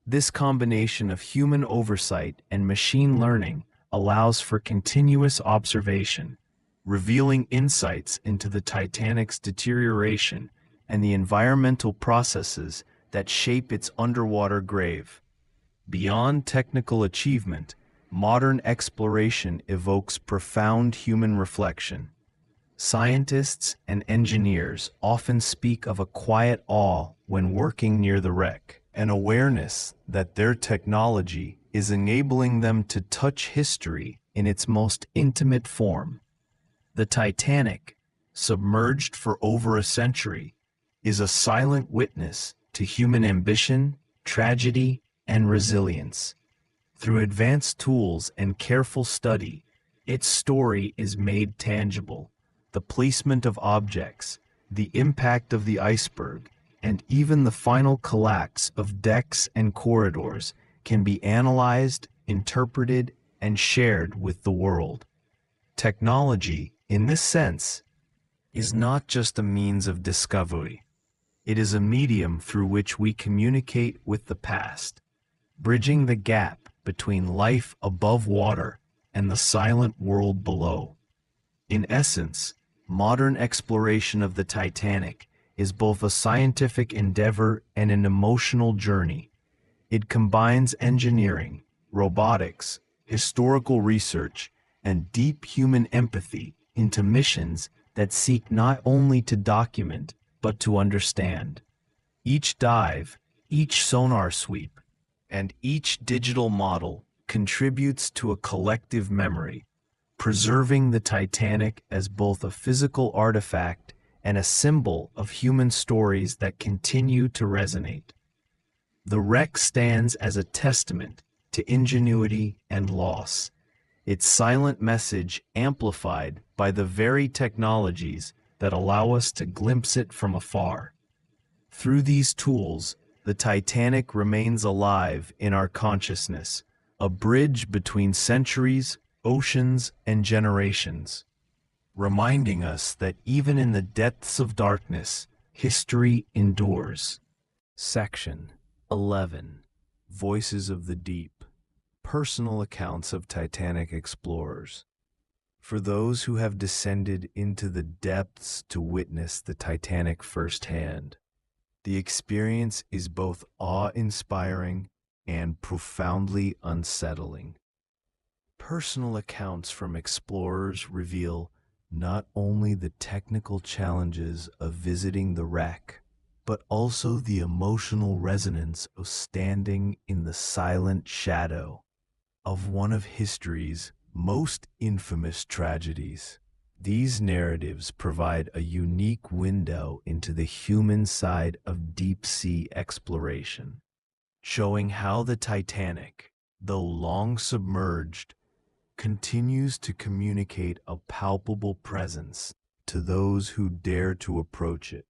This combination of human oversight and machine learning allows for continuous observation, revealing insights into the Titanic's deterioration and the environmental processes that shape its underwater grave. Beyond technical achievement, modern exploration evokes profound human reflection. Scientists and engineers often speak of a quiet awe when working near the wreck, an awareness that their technology is enabling them to touch history in its most intimate form. The Titanic, submerged for over a century, is a silent witness to human ambition, tragedy, and resilience. Through advanced tools and careful study, its story is made tangible. The placement of objects, the impact of the iceberg, and even the final collapse of decks and corridors can be analyzed, interpreted, and shared with the world. Technology, in this sense, is not just a means of discovery. It is a medium through which we communicate with the past, bridging the gap between life above water and the silent world below. In essence, modern exploration of the Titanic is both a scientific endeavor and an emotional journey. It combines engineering, robotics, historical research, and deep human empathy into missions that seek not only to document, but to understand. Each dive, each sonar sweep, and each digital model contributes to a collective memory, preserving the Titanic as both a physical artifact and a symbol of human stories that continue to resonate. The wreck stands as a testament to ingenuity and loss, its silent message amplified by the very technologies that allow us to glimpse it from afar. Through these tools, the Titanic remains alive in our consciousness, a bridge between centuries, oceans, and generations, reminding us that even in the depths of darkness, history endures. Section 11. Voices of the Deep. Personal accounts of Titanic explorers. For those who have descended into the depths to witness the Titanic firsthand, the experience is both awe-inspiring and profoundly unsettling. Personal accounts from explorers reveal not only the technical challenges of visiting the wreck, but also the emotional resonance of standing in the silent shadow of one of history's most infamous tragedies. These narratives provide a unique window into the human side of deep-sea exploration, showing how the Titanic, though long submerged, continues to communicate a palpable presence to those who dare to approach it.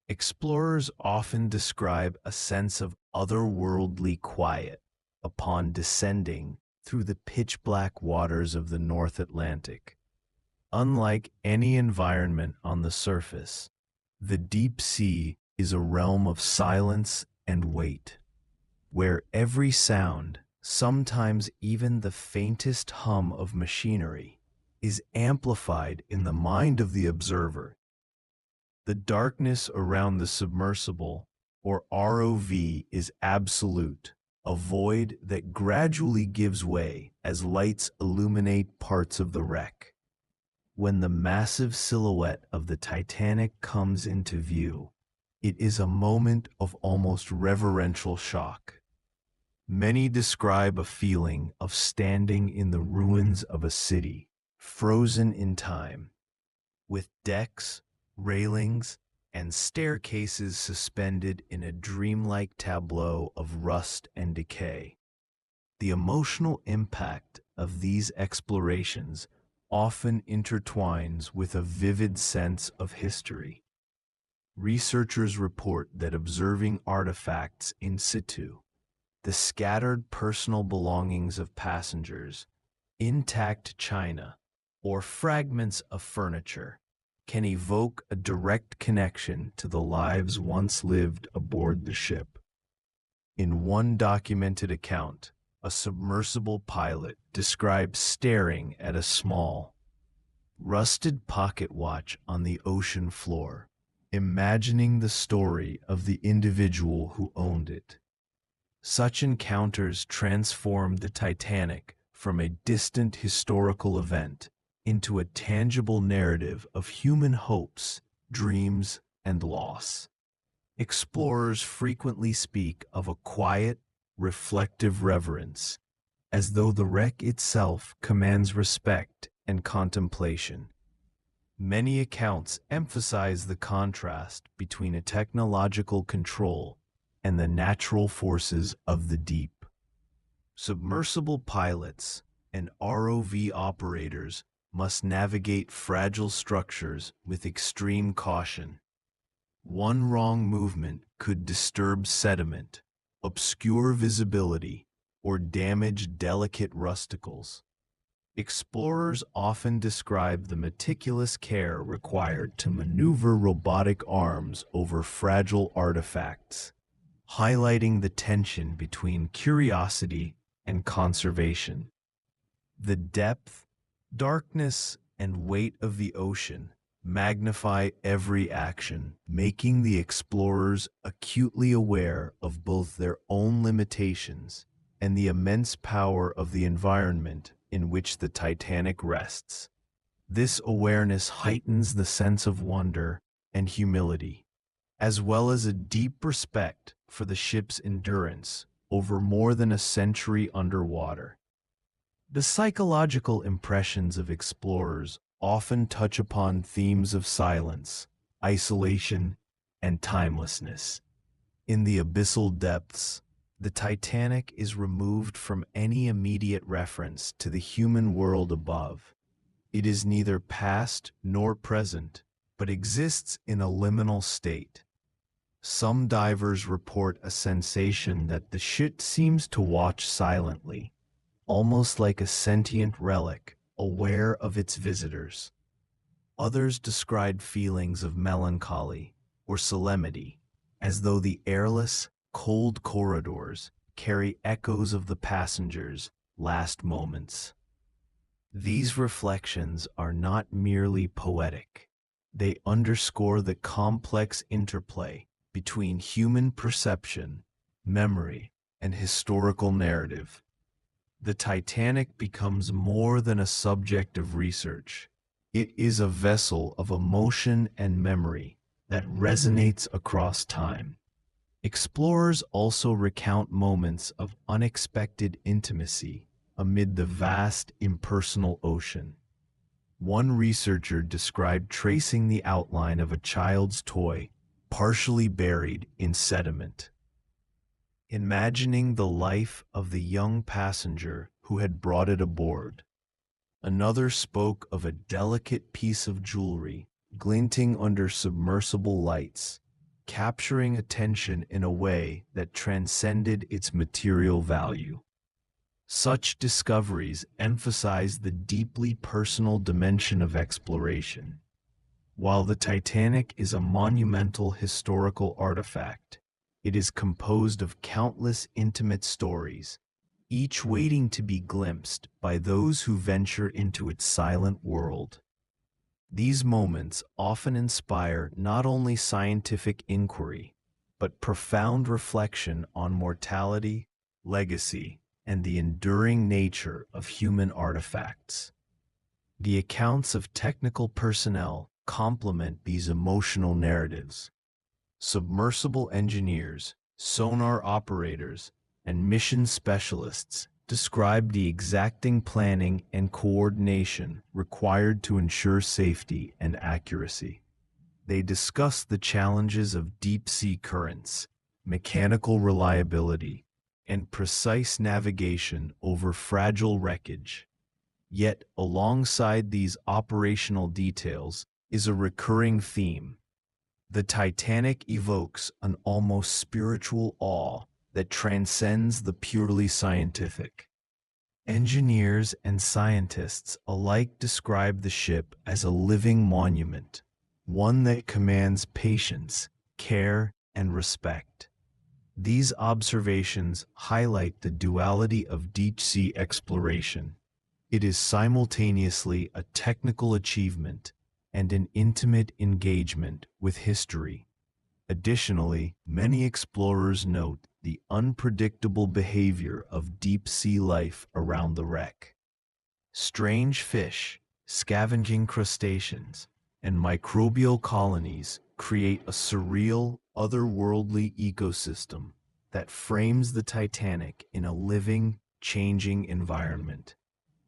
Explorers often describe a sense of otherworldly quiet upon descending through the pitch-black waters of the North Atlantic. Unlike any environment on the surface, the deep sea is a realm of silence and weight, where every sound, sometimes even the faintest hum of machinery, is amplified in the mind of the observer. The darkness around the submersible, or ROV, is absolute, a void that gradually gives way as lights illuminate parts of the wreck. When the massive silhouette of the Titanic comes into view, it is a moment of almost reverential shock. Many describe a feeling of standing in the ruins of a city, frozen in time, with decks, railings, and staircases suspended in a dreamlike tableau of rust and decay. The emotional impact of these explorations often intertwines with a vivid sense of history. Researchers report that observing artifacts in situ, the scattered personal belongings of passengers, intact china, or fragments of furniture, can evoke a direct connection to the lives once lived aboard the ship. In one documented account, a submersible pilot describes staring at a small, rusted pocket watch on the ocean floor, imagining the story of the individual who owned it. Such encounters transformed the Titanic from a distant historical event into a tangible narrative of human hopes, dreams, and loss. Explorers frequently speak of a quiet, reflective reverence, as though the wreck itself commands respect and contemplation. Many accounts emphasize the contrast between a technological control and the natural forces of the deep. Submersible pilots and ROV operators must navigate fragile structures with extreme caution. One wrong movement could disturb sediment, obscure visibility, or damage delicate rusticles. Explorers often describe the meticulous care required to maneuver robotic arms over fragile artifacts, highlighting the tension between curiosity and conservation. The depth, darkness, and weight of the ocean magnify every action, making the explorers acutely aware of both their own limitations and the immense power of the environment in which the Titanic rests. This awareness heightens the sense of wonder and humility, as well as a deep respect for the ship's endurance over more than a century underwater. The psychological impressions of explorers often touch upon themes of silence, isolation, and timelessness. In the abyssal depths, the Titanic is removed from any immediate reference to the human world above. It is neither past nor present, but exists in a liminal state. Some divers report a sensation that the ship seems to watch silently, almost like a sentient relic, aware of its visitors. Others describe feelings of melancholy or solemnity, as though the airless, cold corridors carry echoes of the passengers' last moments. These reflections are not merely poetic. They underscore the complex interplay between human perception, memory, and historical narrative. The Titanic becomes more than a subject of research. It is a vessel of emotion and memory that resonates across time. Explorers also recount moments of unexpected intimacy amid the vast, impersonal ocean. One researcher described tracing the outline of a child's toy, partially buried in sediment. Imagining the life of the young passenger who had brought it aboard. Another spoke of a delicate piece of jewelry glinting under submersible lights, capturing attention in a way that transcended its material value. Such discoveries emphasize the deeply personal dimension of exploration. While the Titanic is a monumental historical artifact, it is composed of countless intimate stories, each waiting to be glimpsed by those who venture into its silent world. These moments often inspire not only scientific inquiry, but profound reflection on mortality, legacy, and the enduring nature of human artifacts. The accounts of technical personnel complement these emotional narratives. Submersible engineers, sonar operators, and mission specialists describe the exacting planning and coordination required to ensure safety and accuracy. They discuss the challenges of deep-sea currents, mechanical reliability, and precise navigation over fragile wreckage. Yet, alongside these operational details is a recurring theme. The Titanic evokes an almost spiritual awe that transcends the purely scientific. Engineers and scientists alike describe the ship as a living monument, one that commands patience, care, and respect. These observations highlight the duality of deep-sea exploration. It is simultaneously a technical achievement and an intimate engagement with history. Additionally, many explorers note the unpredictable behavior of deep-sea life around the wreck. Strange fish, scavenging crustaceans, and microbial colonies create a surreal, otherworldly ecosystem, that frames the Titanic in a living, changing environment.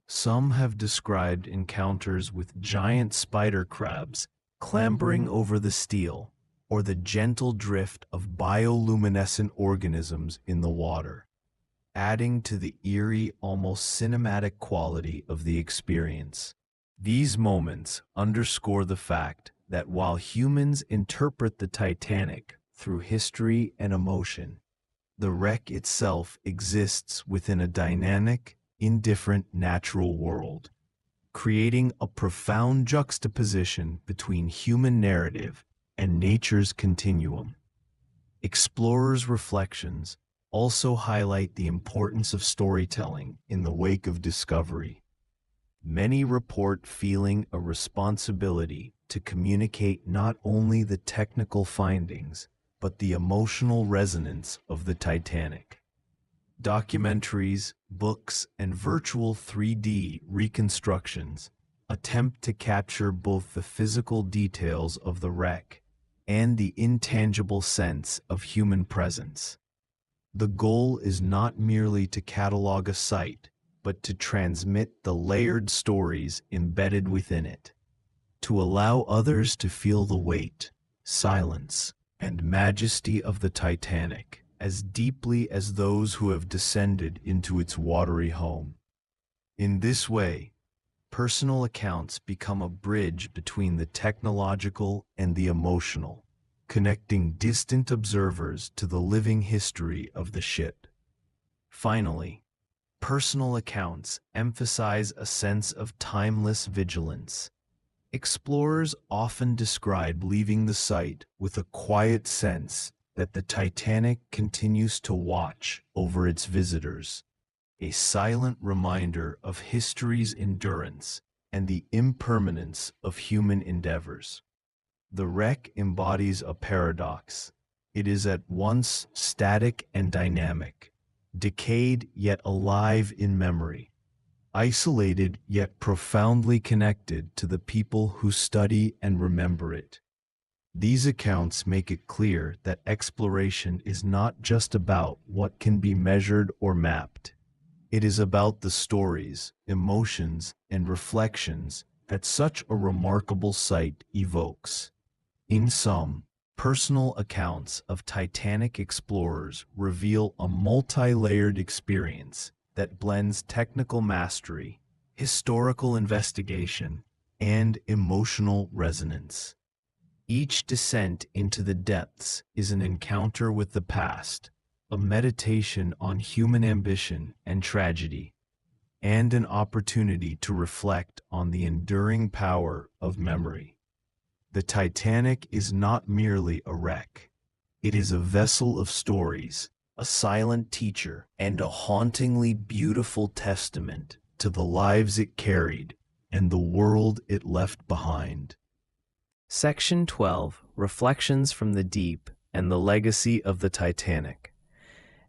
Some have described encounters with giant spider crabs clambering over the steel, or the gentle drift of bioluminescent organisms in the water, adding to the eerie, almost cinematic quality of the experience. These moments underscore the fact that while humans interpret the Titanic through history and emotion, the wreck itself exists within a dynamic, indifferent natural world, creating a profound juxtaposition between human narrative and nature's continuum. Explorers' reflections also highlight the importance of storytelling in the wake of discovery. Many report feeling a responsibility to communicate not only the technical findings, but the emotional resonance of the Titanic. Documentaries, books, and virtual 3D reconstructions attempt to capture both the physical details of the wreck and the intangible sense of human presence. The goal is not merely to catalog a site, but to transmit the layered stories embedded within it, to allow others to feel the weight, silence, and majesty of the Titanic as deeply as those who have descended into its watery home. In this way, personal accounts become a bridge between the technological and the emotional, connecting distant observers to the living history of the ship. Finally, personal accounts emphasize a sense of timeless vigilance. Explorers often describe leaving the site with a quiet sense that the Titanic continues to watch over its visitors, a silent reminder of history's endurance and the impermanence of human endeavors. The wreck embodies a paradox. It is at once static and dynamic, decayed yet alive in memory, isolated yet profoundly connected to the people who study and remember it. These accounts make it clear that exploration is not just about what can be measured or mapped. It is about the stories, emotions, and reflections that such a remarkable site evokes. In sum, personal accounts of Titanic explorers reveal a multi-layered experience that blends technical mastery, historical investigation, and emotional resonance. Each descent into the depths is an encounter with the past, a meditation on human ambition and tragedy, and an opportunity to reflect on the enduring power of memory. The Titanic is not merely a wreck. It is a vessel of stories, a silent teacher, and a hauntingly beautiful testament to the lives it carried and the world it left behind. Section 12, Reflections from the Deep and the Legacy of the Titanic.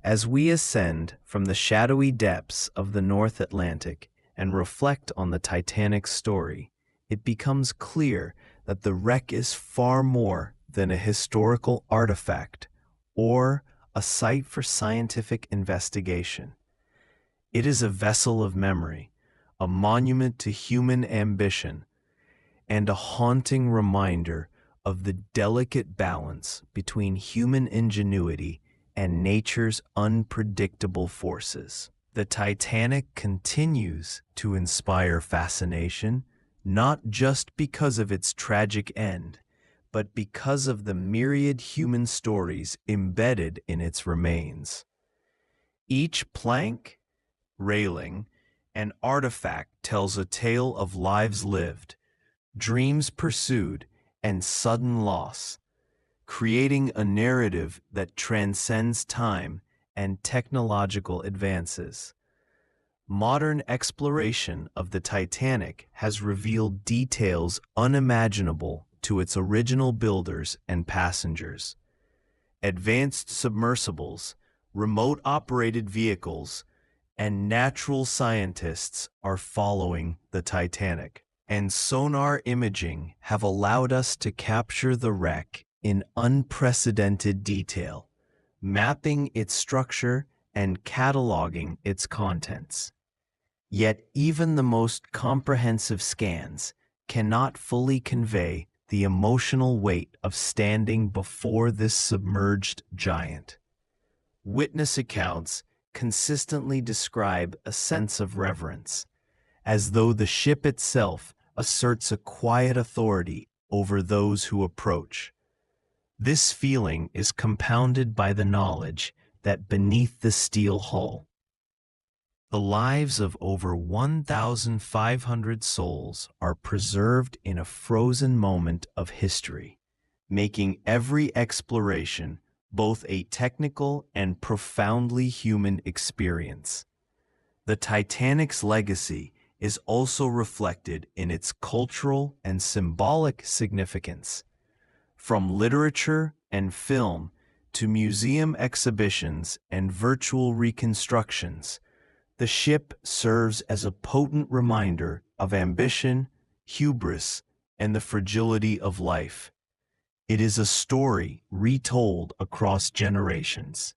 As we ascend from the shadowy depths of the North Atlantic and reflect on the Titanic's story, it becomes clear that the wreck is far more than a historical artifact or a site for scientific investigation. It is a vessel of memory, a monument to human ambition, and a haunting reminder of the delicate balance between human ingenuity and nature's unpredictable forces. The Titanic continues to inspire fascination, not just because of its tragic end, but because of the myriad human stories embedded in its remains. Each plank, railing, and artifact tells a tale of lives lived, dreams pursued, and sudden loss, creating a narrative that transcends time and technological advances. Modern exploration of the Titanic has revealed details unimaginable to its original builders and passengers. Advanced submersibles, remote-operated vehicles, and natural scientists are following the Titanic, and sonar imaging have allowed us to capture the wreck in unprecedented detail, mapping its structure and cataloging its contents. Yet even the most comprehensive scans cannot fully convey the emotional weight of standing before this submerged giant. Witness accounts consistently describe a sense of reverence, as though the ship itself asserts a quiet authority over those who approach. This feeling is compounded by the knowledge that beneath the steel hull, the lives of over 1,500 souls are preserved in a frozen moment of history, making every exploration both a technical and profoundly human experience. The Titanic's legacy is also reflected in its cultural and symbolic significance. From literature and film to museum exhibitions and virtual reconstructions, the ship serves as a potent reminder of ambition, hubris, and the fragility of life. It is a story retold across generations.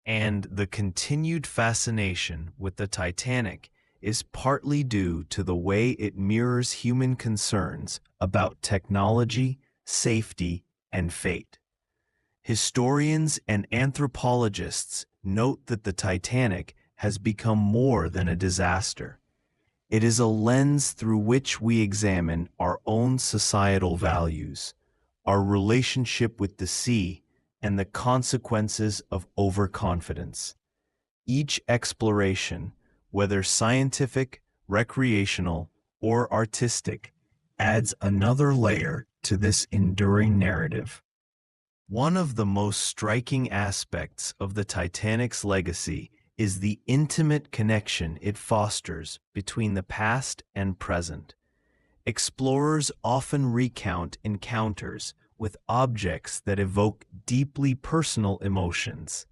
And the continued fascination with the Titanic is partly due to the way it mirrors human concerns about technology, safety, and fate. Historians and anthropologists note that the Titanic has become more than a disaster. It is a lens through which we examine our own societal values, our relationship with the sea, and the consequences of overconfidence. Each exploration, whether scientific, recreational, or artistic, adds another layer to this enduring narrative. One of the most striking aspects of the Titanic's legacy is the intimate connection it fosters between the past and present. Explorers often recount encounters with objects that evoke deeply personal emotions.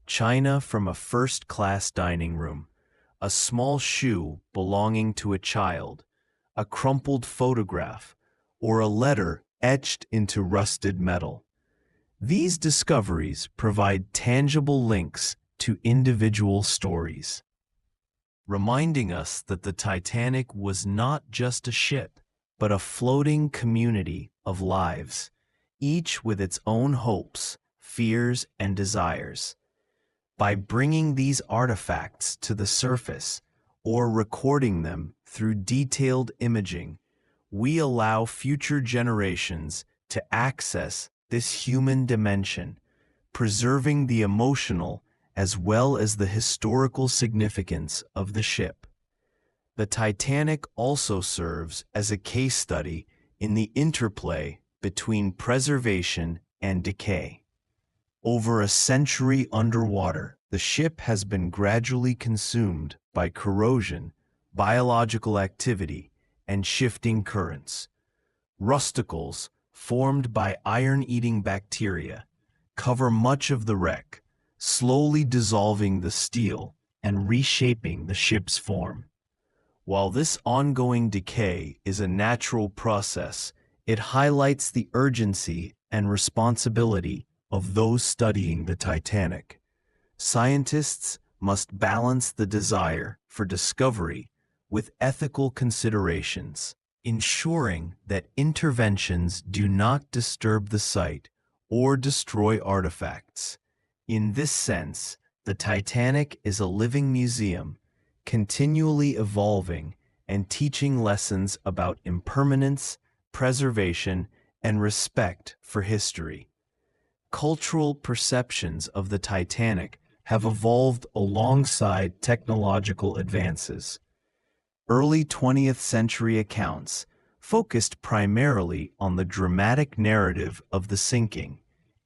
China from a first-class dining room, a small shoe belonging to a child, a crumpled photograph, or a letter etched into rusted metal. These discoveries provide tangible links to individual stories, reminding us that the Titanic was not just a ship, but a floating community of lives, each with its own hopes, fears, and desires. By bringing these artifacts to the surface or recording them through detailed imaging, we allow future generations to access this human dimension, preserving the emotional as well as the historical significance of the ship. The Titanic also serves as a case study in the interplay between preservation and decay. Over a century underwater, the ship has been gradually consumed by corrosion, biological activity, and shifting currents. Rusticles, formed by iron-eating bacteria, cover much of the wreck, slowly dissolving the steel and reshaping the ship's form. While this ongoing decay is a natural process, it highlights the urgency and responsibility of those studying the Titanic. Scientists must balance the desire for discovery with ethical considerations, ensuring that interventions do not disturb the site or destroy artifacts. In this sense, the Titanic is a living museum, continually evolving and teaching lessons about impermanence, preservation, and respect for history. Cultural perceptions of the Titanic have evolved alongside technological advances. Early 20th century accounts focused primarily on the dramatic narrative of the sinking,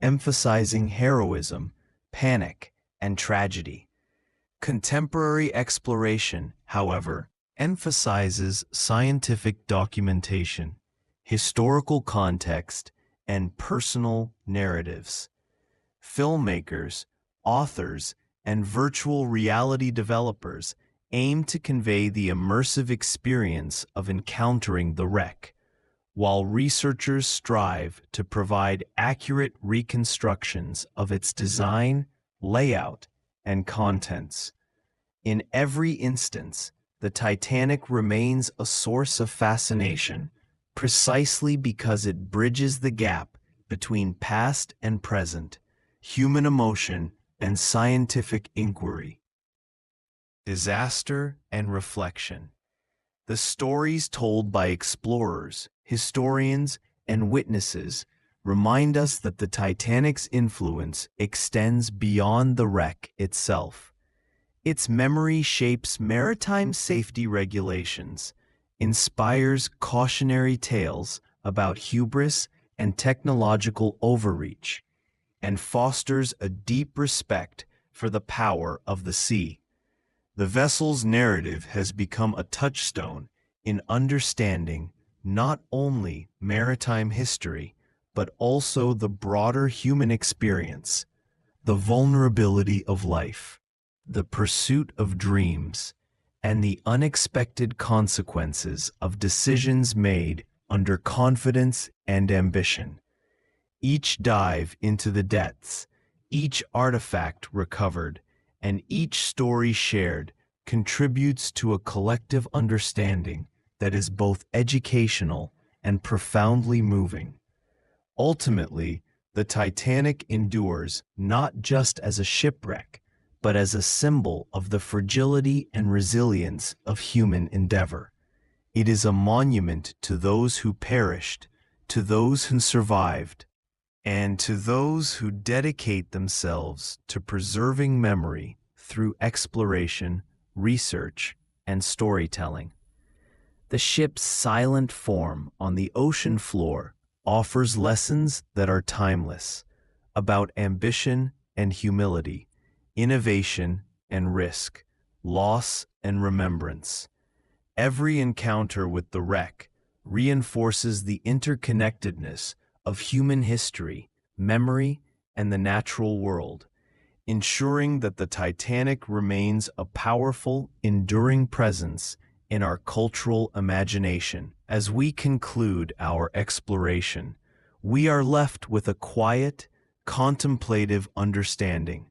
emphasizing heroism, panic, and tragedy. Contemporary exploration, however, emphasizes scientific documentation, historical context, and personal narratives. Filmmakers, authors, and virtual reality developers aim to convey the immersive experience of encountering the wreck, while researchers strive to provide accurate reconstructions of its design, layout, and contents. In every instance, the Titanic remains a source of fascination, precisely because it bridges the gap between past and present, human emotion and scientific inquiry. Disaster and reflection. The stories told by explorers, historians, and witnesses remind us that the Titanic's influence extends beyond the wreck itself. Its memory shapes maritime safety regulations, inspires cautionary tales about hubris and technological overreach, and fosters a deep respect for the power of the sea. The vessel's narrative has become a touchstone in understanding not only maritime history, but also the broader human experience, the vulnerability of life, the pursuit of dreams, and the unexpected consequences of decisions made under confidence and ambition. Each dive into the depths, each artifact recovered, and each story shared contributes to a collective understanding that is both educational and profoundly moving. Ultimately, the Titanic endures not just as a shipwreck, but as a symbol of the fragility and resilience of human endeavor. It is a monument to those who perished, to those who survived, and to those who dedicate themselves to preserving memory through exploration, research, and storytelling. The ship's silent form on the ocean floor offers lessons that are timeless, about ambition and humility, innovation and risk, loss and remembrance. Every encounter with the wreck reinforces the interconnectedness of human history, memory, and the natural world, ensuring that the Titanic remains a powerful, enduring presence in our cultural imagination. As we conclude our exploration, we are left with a quiet, contemplative understanding.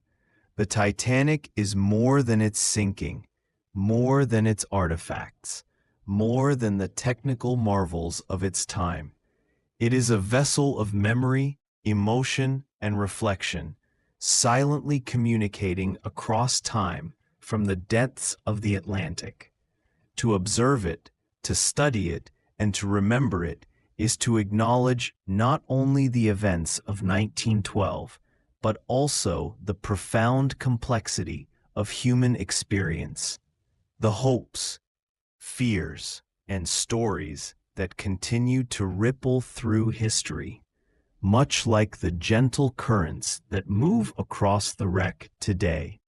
The Titanic is more than its sinking, more than its artifacts, more than the technical marvels of its time. It is a vessel of memory, emotion, and reflection, silently communicating across time from the depths of the Atlantic. To observe it, to study it, and to remember it is to acknowledge not only the events of 1912, but also the profound complexity of human experience, the hopes, fears, and stories that continue to ripple through history, much like the gentle currents that move across the wreck today.